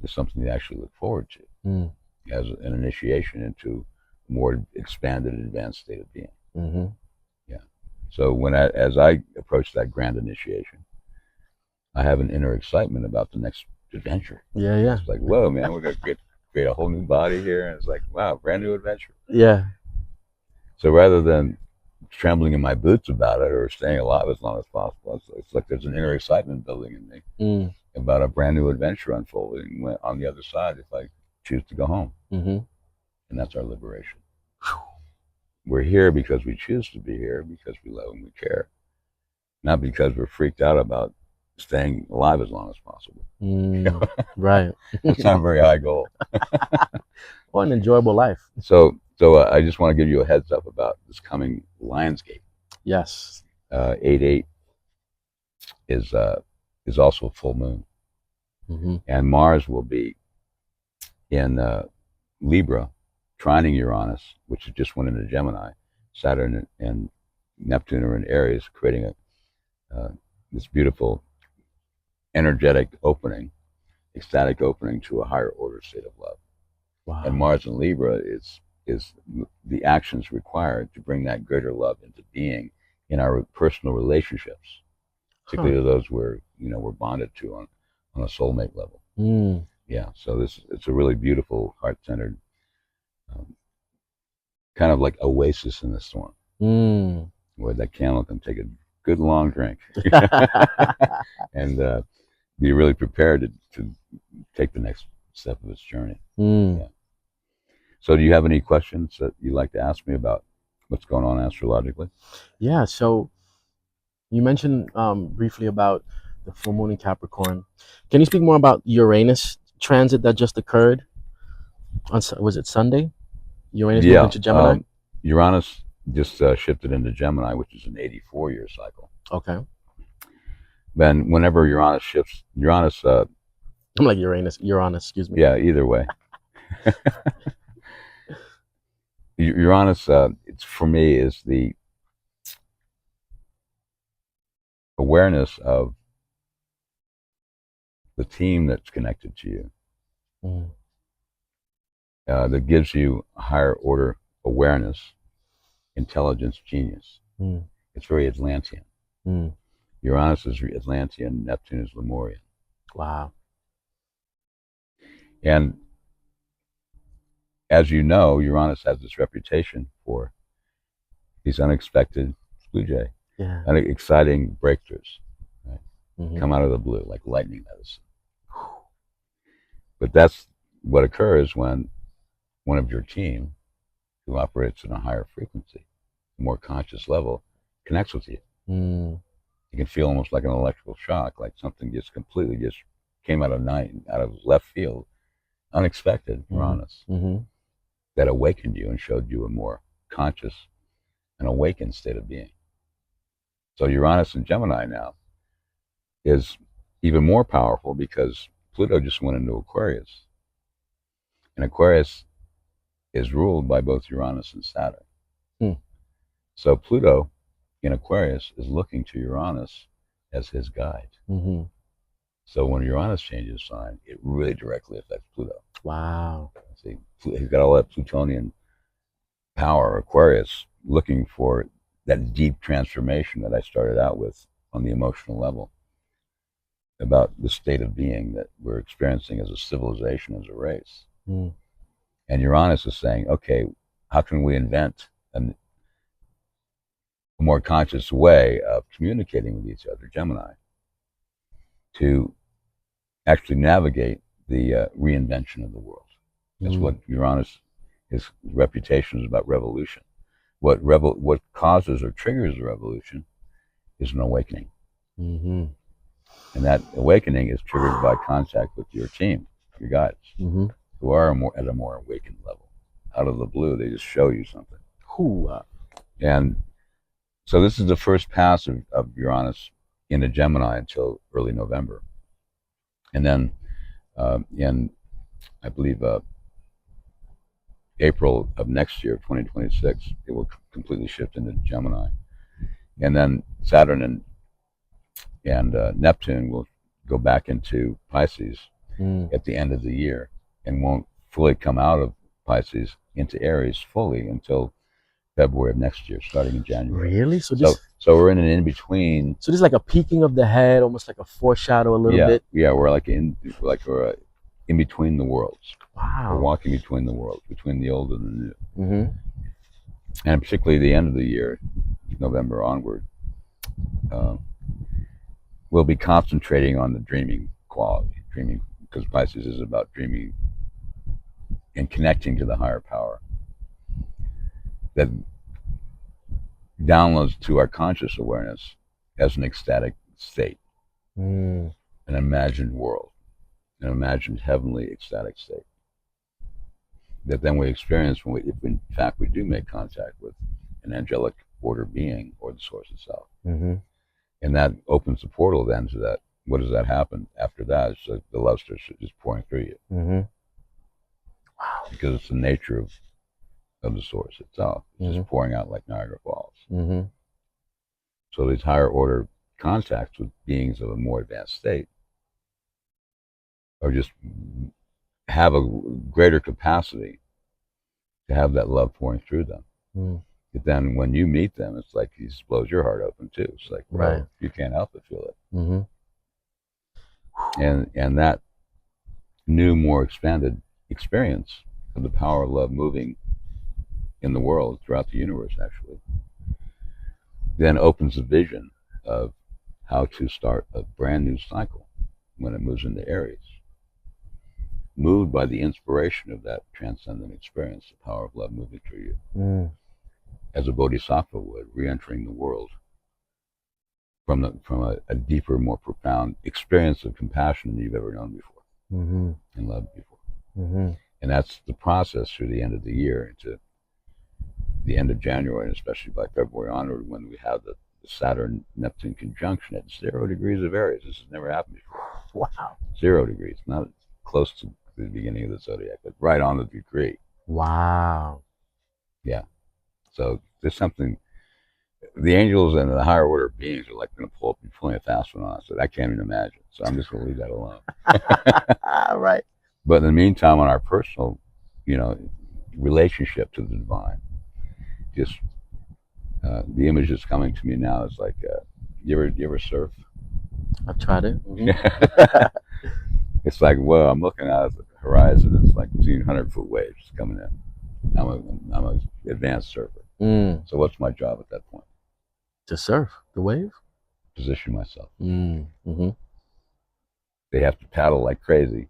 is something to actually look forward to as an initiation into a more expanded, advanced state of being. Mm-hmm. Yeah. So as I approach that grand initiation, I have an inner excitement about the next adventure. Yeah, yeah. It's like, whoa, man, we're gonna create a whole new body here, and it's like, wow, brand new adventure. Yeah. So rather than trembling in my boots about it or staying alive as long as possible, it's like there's an inner excitement building in me about a brand new adventure unfolding on the other side if I choose to go home. Mm-hmm. And that's our liberation. We're here because we choose to be here, because we love and we care, not because we're freaked out about staying alive as long as possible. Right. That's not a very high goal. Or an enjoyable life. So I just want to give you a heads up about this coming Lionsgate. Yes. 8/8 is also a full moon, and Mars will be in Libra, trining Uranus, which just went into Gemini. Saturn and Neptune are in Aries, creating this beautiful energetic opening, ecstatic opening to a higher order state of love. Wow. And Mars in Libra is the actions required to bring that greater love into being in our personal relationships, particularly those we're bonded to on a soulmate level. Yeah, so it's a really beautiful, heart-centered, kind of like oasis in the storm, where that camel can take a good long drink and be really prepared to take the next step of its journey. Yeah. So do you have any questions that you'd like to ask me about what's going on astrologically? Yeah, so you mentioned briefly about the full moon in Capricorn. Can you speak more about Uranus transit that just occurred on, was it Sunday? Uranus moved into Gemini? Uranus just shifted into Gemini, which is an 84-year cycle. Okay. Then whenever Uranus shifts, I'm like Uranus, excuse me. Yeah, either way. Uranus, for me, is the awareness of the team that's connected to you, that gives you a higher order awareness, intelligence, genius. It's very Atlantean. Uranus is Atlantean, Neptune is Lemurian. Wow. And as you know, Uranus has this reputation for these unexpected blue jay, Yeah. exciting breakthroughs, right? Mm-hmm. Come out of the blue like lightning medicine. But that's what occurs when one of your team, who operates in a higher frequency, a more conscious level, connects with you. Mm. You can feel almost like an electrical shock, like something just completely just came out of night, out of left field, unexpected, Uranus, Mm-hmm. that awakened you and showed you a more conscious and awakened state of being. So Uranus in Gemini now is even more powerful because Pluto just went into Aquarius. And Aquarius is ruled by both Uranus and Saturn. Mm. So Pluto in Aquarius is looking to Uranus as his guide. Mm-hmm. So when Uranus changes sign, it really directly affects Pluto. Wow. See, he's got all that Plutonian power, Aquarius, looking for that deep transformation that I started out with on the emotional level about the state of being that we're experiencing as a civilization, as a race. Mm. And Uranus is saying, okay, how can we invent a more conscious way of communicating with each other, Gemini, to actually navigate the reinvention of the world? That's what Uranus, his reputation is about revolution. What causes or triggers a revolution is an awakening. Mm-hmm. And that awakening is triggered by contact with your team, your guides, who are at a more awakened level. Out of the blue, they just show you something. And so this is the first pass of Uranus into Gemini until early November. And then in, I believe, April of next year, 2026, it will completely shift into Gemini. And then Saturn and Neptune will go back into Pisces at the end of the year and won't fully come out of Pisces into Aries fully until February of next year, starting in January. Really? So we're in an in-between. So this is like a peeking of the head, almost like a foreshadow a little bit? Yeah, we're in between the worlds. Wow. We're walking between the worlds, between the old and the new. Mm-hmm. And particularly the end of the year, November onward, we'll be concentrating on the dreaming quality. Dreaming, because Pisces is about dreaming and connecting to the higher power that downloads to our conscious awareness as an ecstatic state, an imagined world, an imagined heavenly ecstatic state that then we experience if in fact we do make contact with an angelic order being or the source itself. And that opens the portal then to that. What does that happen after that? It's like the love starts just pouring through you. Wow. Because it's the nature of the source itself. It's just pouring out like Niagara Falls. So these higher order contacts with beings of a more advanced state are just have a greater capacity to have that love pouring through them. But then when you meet them, it's like it just blows your heart open too. It's like, bro, you can't help but feel it. And that new, more expanded experience of the power of love moving in the world, throughout the universe actually, then opens the vision of how to start a brand new cycle when it moves into Aries. Moved by the inspiration of that transcendent experience, the power of love moving through you. As a bodhisattva would, re-entering the world from a deeper, more profound experience of compassion than you've ever known before, and loved before. And that's the process through the end of the year into the end of January, and especially by February onward, when we have the Saturn-Neptune conjunction at 0 degrees of Aries. This has never happened before. Wow. 0 degrees, not close to the beginning of the zodiac, but right on the degree. Wow. Yeah. So there's something. The angels and the higher order beings are like going to pull a fast one on us that I can't even imagine. So I'm just going to leave that alone. Right. But in the meantime, on our personal, relationship to the divine, just the image that's coming to me now is like, You ever surf? I've tried it. It's like, whoa, I'm looking out at the horizon. It's like 200-foot waves coming in. I'm an advanced surfer. So what's my job at that point? To surf the wave. Position myself. Mm-hmm. They have to paddle like crazy,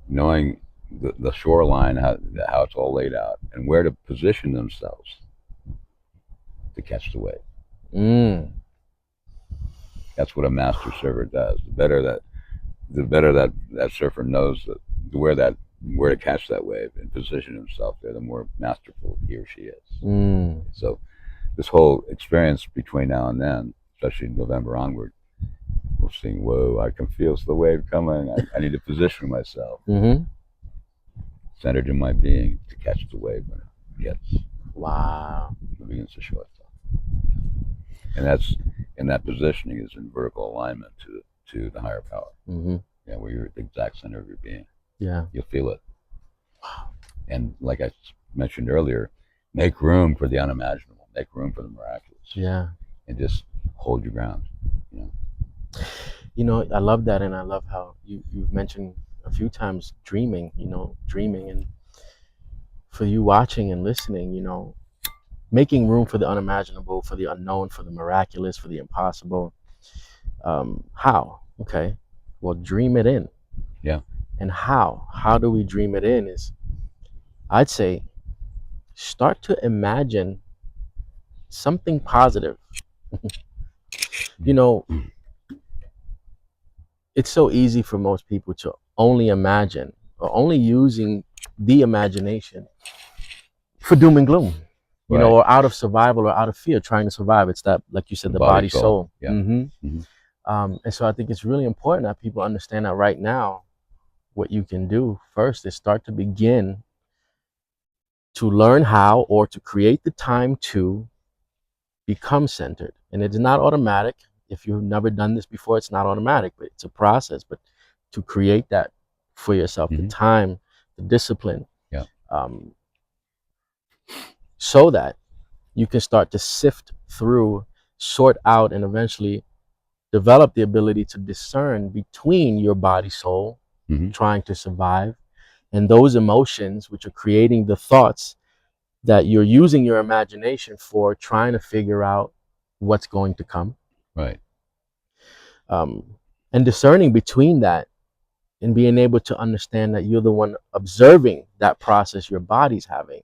knowing the shoreline, how it's all laid out, and where to position themselves to catch the wave. That's what a master surfer does. The better that surfer knows where to catch that wave and position himself there, the more masterful he or she is. So this whole experience between now and then, especially November onward, we're seeing, whoa, I can feel the wave coming. I need to position myself, centered in my being, to catch the wave when it gets. Wow. It begins to show itself. And that positioning is in vertical alignment to the higher power. Yeah, where you're at the exact center of your being. Yeah. You'll feel it. And like I mentioned earlier, make room for the unimaginable. Make room for the miraculous. Yeah. And just hold your ground. You know, I love that, and I love how you've mentioned a few times dreaming. Dreaming, and for you watching and listening, making room for the unimaginable, for the unknown, for the miraculous, for the impossible. How? Okay. Well, dream it in. Yeah. And how? How do we dream it in? Is, I'd say, start to imagine something positive. It's so easy for most people to only imagine, or only using the imagination for doom and gloom, Right. or out of survival or out of fear, trying to survive. It's that, like you said, the body soul. Yeah. And so I think it's really important that people understand that right now, what you can do first is start to begin to learn how, or to create the time to become centered. And it's not automatic. If you've never done this before, it's not automatic, but it's a process. But to create that for yourself, the time, the discipline, so that you can start to sift through, sort out, and eventually develop the ability to discern between your body, soul, trying to survive, and those emotions which are creating the thoughts that you're using your imagination for, trying to figure out what's going to come. Right. And discerning between that, and being able to understand that you're the one observing that process your body's having.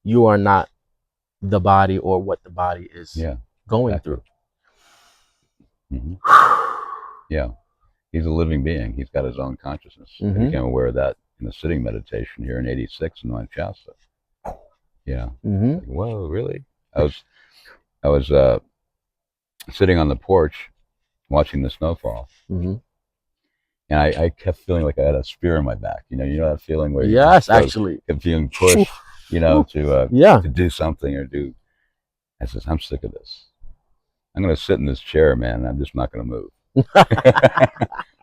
You are not the body or what the body is going through. Yeah. He's a living being. He's got his own consciousness. I became aware of that in a sitting meditation here in '86 in Mount Shasta. Yeah. Like, whoa, really? I was sitting on the porch watching the snowfall. And I kept feeling like I had a spear in my back. You know that feeling where actually kept feeling pushed, to do something or do. I says, I'm sick of this. I'm going to sit in this chair, man. And I'm just not going to move.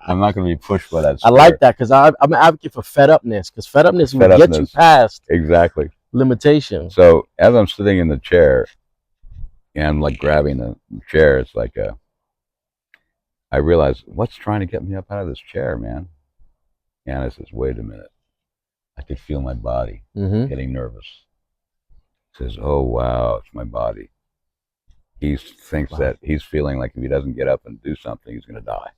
I'm not going to be pushed by that spear. I like that, because I'm an advocate for fed upness, because fed upness will get you past limitation. So as I'm sitting in the chair and I'm like grabbing the chair, it's like I realized, what's trying to get me up out of this chair, man? And I says, wait a minute. I could feel my body getting nervous. Says, oh, wow, it's my body. He thinks that he's feeling like if he doesn't get up and do something, he's going to die.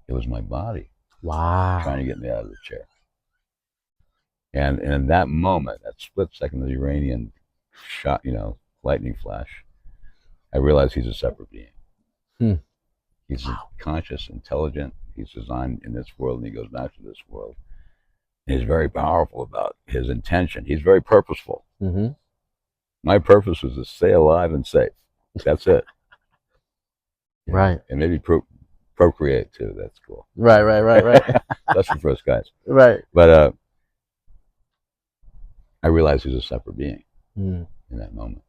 It was my body. Wow. Trying to get me out of the chair. And in that moment, that split second of the Iranian shot, lightning flash, I realized he's a separate being. He's conscious, intelligent. He's designed in this world, and he goes back to this world. He's very powerful about his intention. He's very purposeful. My purpose is to stay alive and safe. That's it. Right. And maybe procreate too. That's cool. Right. Lesson for us guys. Right. But I realized he's a separate being in that moment.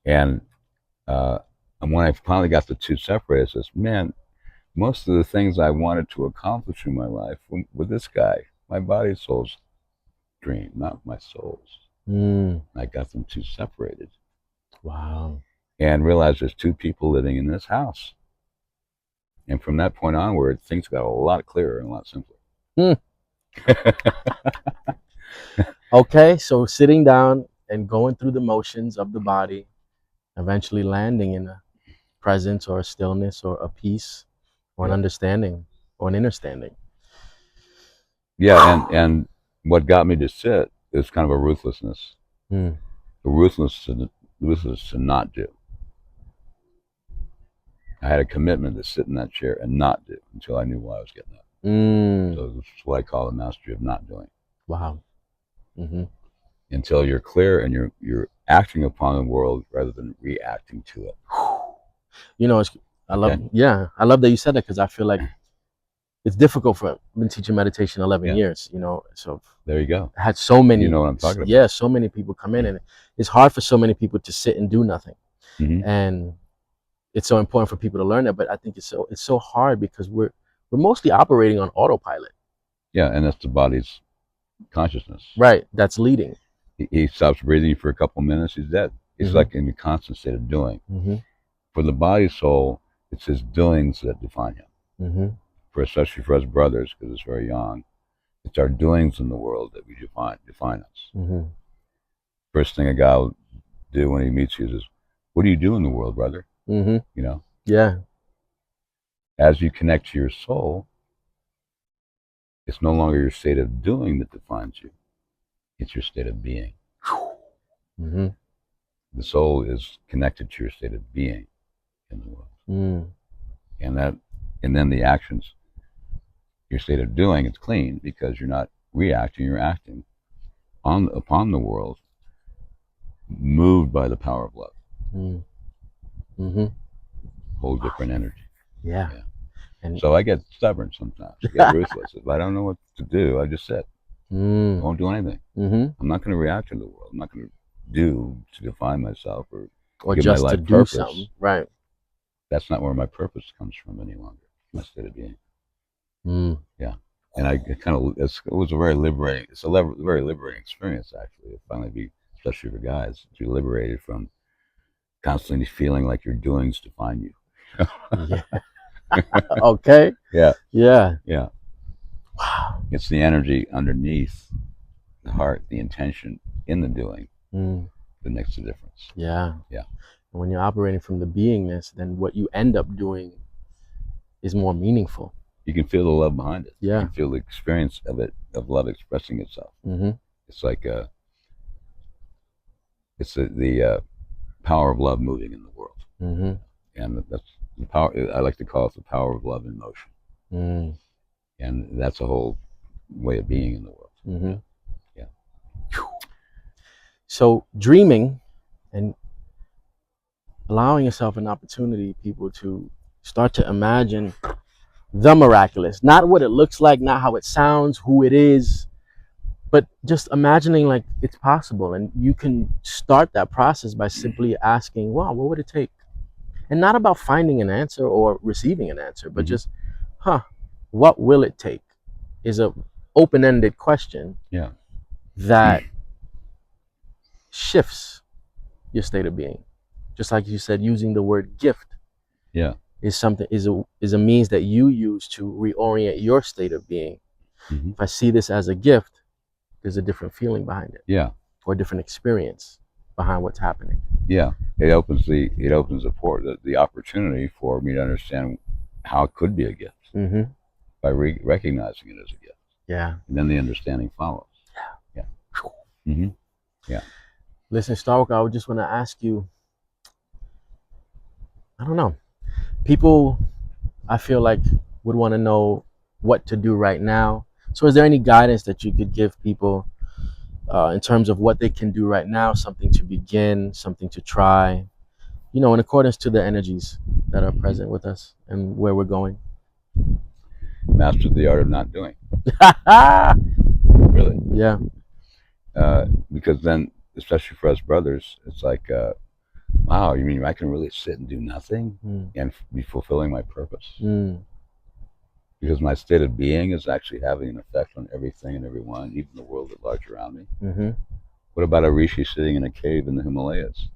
And when I finally got the two separated, I says, man, most of the things I wanted to accomplish in my life with this guy, my body, soul's dream, not my soul's. I got them two separated. Wow. and realized there's two people living in this house. And from that point onward, things got a lot clearer and a lot simpler. Hmm. Okay, so sitting down and going through the motions of the body, eventually landing in a presence or a stillness or a peace or an Yeah. understanding or an understanding. Yeah, and what got me to sit is kind of a ruthlessness. Hmm. A ruthlessness to not do. I had a commitment to sit in that chair and not do until I knew why I was getting up. So it's what I call the mastery of not doing. Wow. Mm-hmm. Until you're clear and you're acting upon the world rather than reacting to it. You know, I love that you said that, because I feel like it's difficult for, I've been teaching meditation 11 years, you know, so there you go. I had so many, you know what I'm talking about. Yeah, so many people come in, and it's hard for so many people to sit and do nothing. Mm-hmm. And it's so important for people to learn that, but I think it's so hard because we're mostly operating on autopilot. Yeah, and that's the body's consciousness. Right, that's leading. He stops breathing for a couple minutes, he's dead. It's like in a constant state of doing. For the body soul, it's his doings that define him. Especially for us brothers, because it's very young, it's our doings in the world that we define us. First thing a guy will do when he meets you is, what do you do in the world, brother? You know? Yeah. As you connect to your soul, it's no longer your state of doing that defines you. It's your state of being. The soul is connected to your state of being in the world. And then the actions, your state of doing, it's clean because you're not reacting, you're acting upon the world, moved by the power of love. Whole different energy. Yeah. And so I get stubborn sometimes. I get ruthless. If I don't know what to do, I just sit. I won't do anything. I'm not going to react to the world. I'm not going to do to define myself or give just my life to do purpose. Something. Right. That's not where my purpose comes from any longer. My state of being. Yeah. And I kind of, it was a very liberating, it's a very liberating experience, actually. To finally be, especially for guys, to be liberated from constantly feeling like your doings define you. Yeah. Okay. Yeah. Yeah. Yeah. Wow. It's the energy underneath the heart, the intention in the doing that makes the difference. Yeah. Yeah. And when you're operating from the beingness, then what you end up doing is more meaningful. You can feel the love behind it. Yeah. You can feel the experience of it, of love expressing itself. It's like it's the power of love moving in the world. And that's the power, I like to call it the power of love in motion. And that's a whole way of being in the world. Yeah. So dreaming and allowing yourself an opportunity, people, to start to imagine the miraculous, not what it looks like, not how it sounds, who it is, but just imagining like it's possible. And you can start that process by simply asking, wow, what would it take? And not about finding an answer or receiving an answer, but just, what will it take? Is a open-ended question. Yeah. That shifts your state of being. Just like you said, using the word gift. Yeah. Is a means that you use to reorient your state of being. If I see this as a gift, there's a different feeling behind it. Yeah. Or a different experience behind what's happening. Yeah. It opens the port, the opportunity for me to understand how it could be a gift by recognizing it as a gift. Yeah. And then the understanding follows. Yeah. Yeah. Yeah. Listen, StarWalker, I would just want to ask you, I don't know, people, I feel like, would want to know what to do right now. So is there any guidance that you could give people in terms of what they can do right now, something to begin, something to try, you know, in accordance to the energies that are present with us and where we're going? Master the art of not doing. Really. Yeah. Because then, especially for us brothers, it's like, wow, you mean I can really sit and do nothing and be fulfilling my purpose? Because my state of being is actually having an effect on everything and everyone, even the world at large around me. What about a rishi sitting in a cave in the Himalayas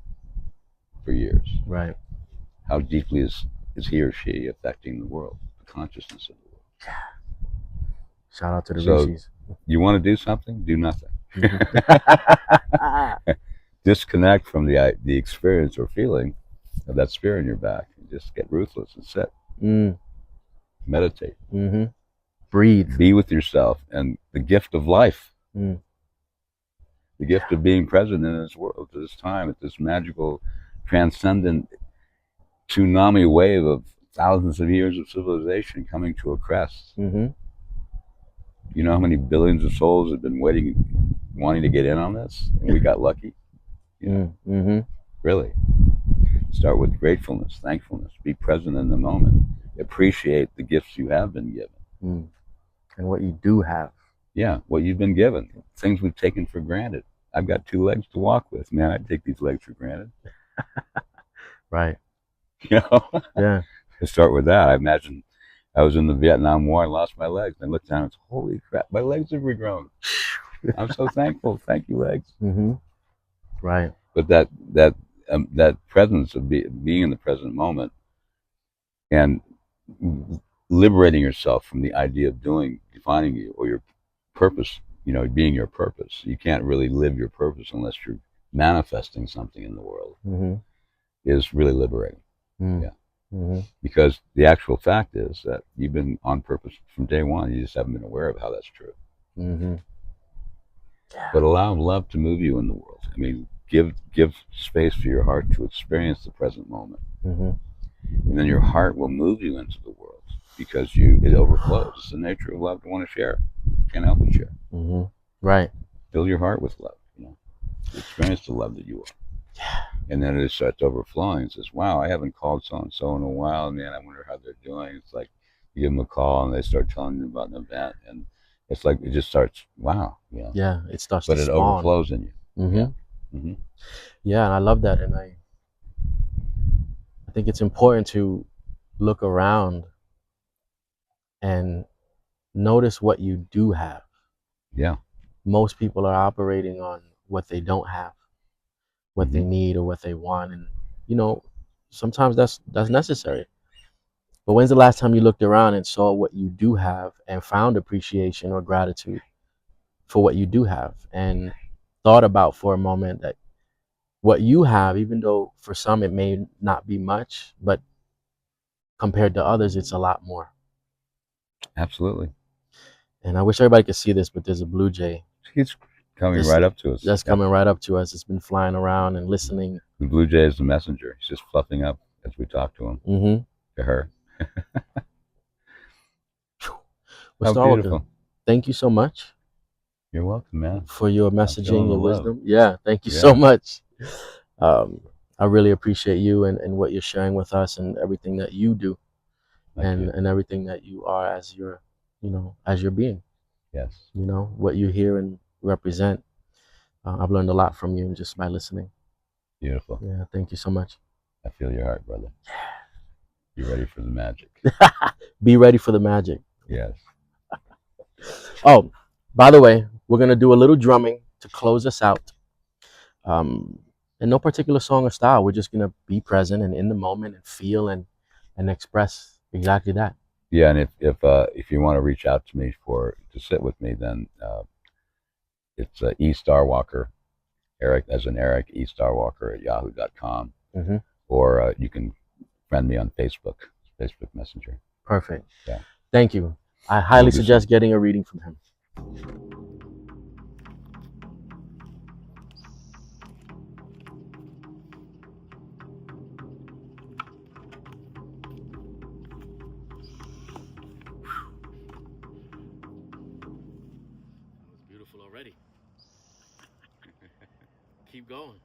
for years. Right. How deeply is he or she affecting the world, the consciousness of the world? Shout out to the So Rishis. you want to do something? Do nothing. Mm-hmm. Disconnect from the experience or feeling of that spear in your back. And just get ruthless and sit. Meditate. Mm-hmm. Breathe. Be with yourself and the gift of life. Mm. The gift of being present in this world, at this time, at this magical, transcendent tsunami wave of thousands of years of civilization coming to a crest. Mm-hmm. You know how many billions of souls have been waiting, wanting to get in on this, and we got lucky? You know, Mm-hmm. really. Start with gratefulness, thankfulness. Be present in the moment. Appreciate the gifts you have been given. Mm. And what you do have. Yeah, what you've been given. Things we've taken for granted. I've got 2 legs to walk with. Man, I take these legs for granted. Right. You know? Yeah. To start with that, I imagine I was in the Vietnam War and lost my legs. And I looked down and said, holy crap, my legs have regrown. I'm so thankful. Thank you, legs. Mm-hmm. Right. But that presence of being in the present moment and liberating yourself from the idea of defining you or your purpose, being your purpose. You can't really live your purpose unless you're manifesting something in the world. Mm-hmm. Is really liberating. Mm-hmm. Yeah. Mm-hmm. Because the actual fact is that you've been on purpose from day one. You just haven't been aware of how that's true. Mm-hmm. Yeah. But allow love to move you in the world. I mean, give space for your heart to experience the present moment. Mm-hmm. And then your heart will move you into the world because it overflows. It's the nature of love to want to share. Can't help but share. Mm-hmm. Right. Fill your heart with love, experience the love that you are. Yeah. And then it starts overflowing. It says, wow, I haven't called so-and-so in a while. Man, I wonder how they're doing. It's like you give them a call and they start telling you about an event. And it's like it just starts, wow. Yeah, it starts but to it spawn. overflows in you. Mm-hmm. Yeah. Mm-hmm. Yeah, and I love that. And I think it's important to look around and notice what you do have. Yeah. Most people are operating on what they don't have, what they need or what they want. And, sometimes that's necessary. But when's the last time you looked around and saw what you do have and found appreciation or gratitude for what you do have and thought about for a moment that what you have, even though for some it may not be much, but compared to others, it's a lot more. Absolutely. And I wish everybody could see this, but there's a blue jay. It's coming right up to us. That's coming right up to us. It's been flying around and listening. The blue jay is the messenger. He's just fluffing up as we talk to him, to her. Well, StarWalker, thank you so much. You're welcome, man. For your messaging, your wisdom. Yeah, thank you so much. I really appreciate you and what you're sharing with us and everything that you do and everything that you are as your, as your being. Yes. What you hear and represent. I've learned a lot from you just by listening. Beautiful. Yeah, thank you so much. I feel your heart, brother. Be ready for the magic. Be ready for the magic. Yes. Oh, by the way, we're going to do a little drumming to close us out. In no particular song or style. We're just going to be present and in the moment and feel and express exactly that. Yeah, and if you want to reach out to me to sit with me, then it's StarWalker, Eric as in Eric, StarWalker at yahoo.com. Mm-hmm. Or you can friend me on Facebook Messenger. Perfect. Yeah. Thank you. I highly suggest getting a reading from him. That was beautiful already. Keep going.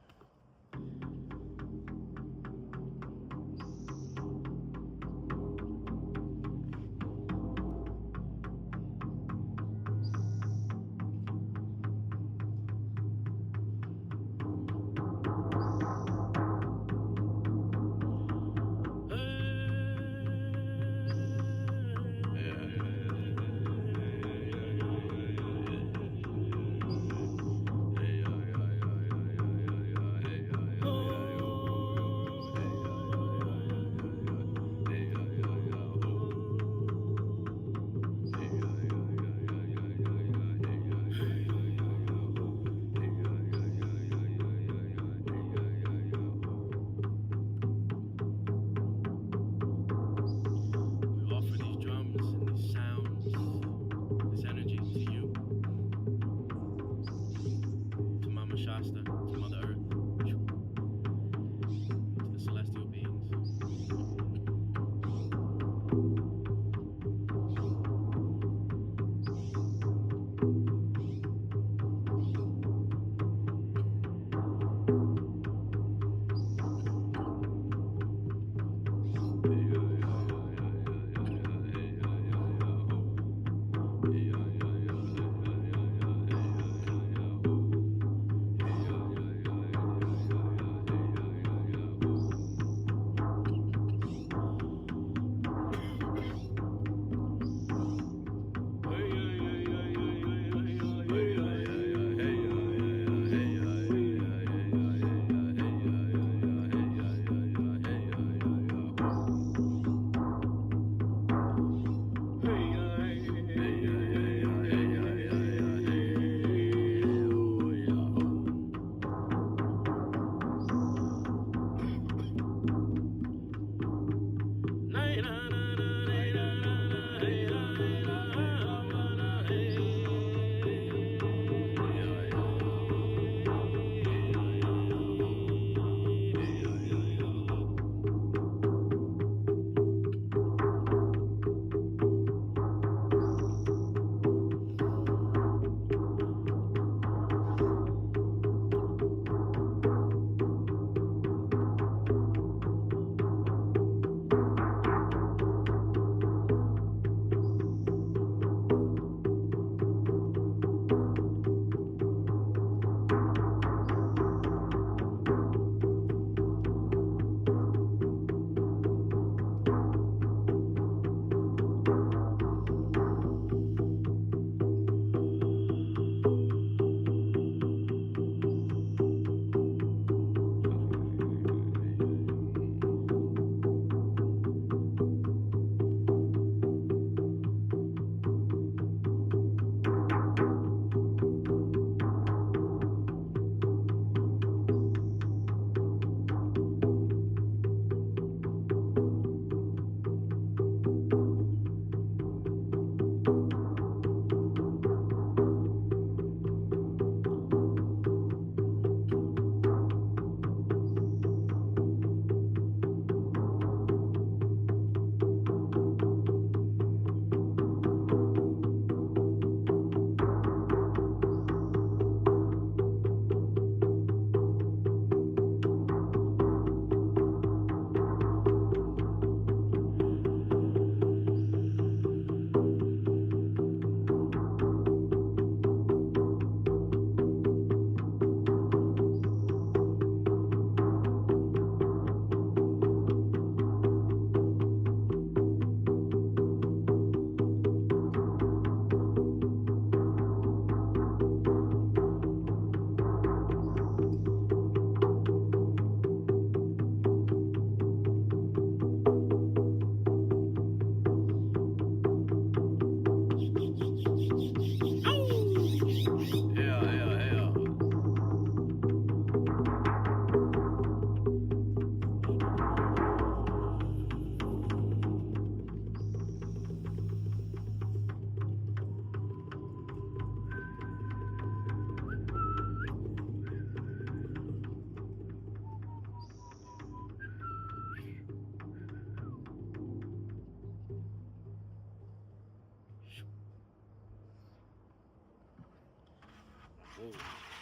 Ooh.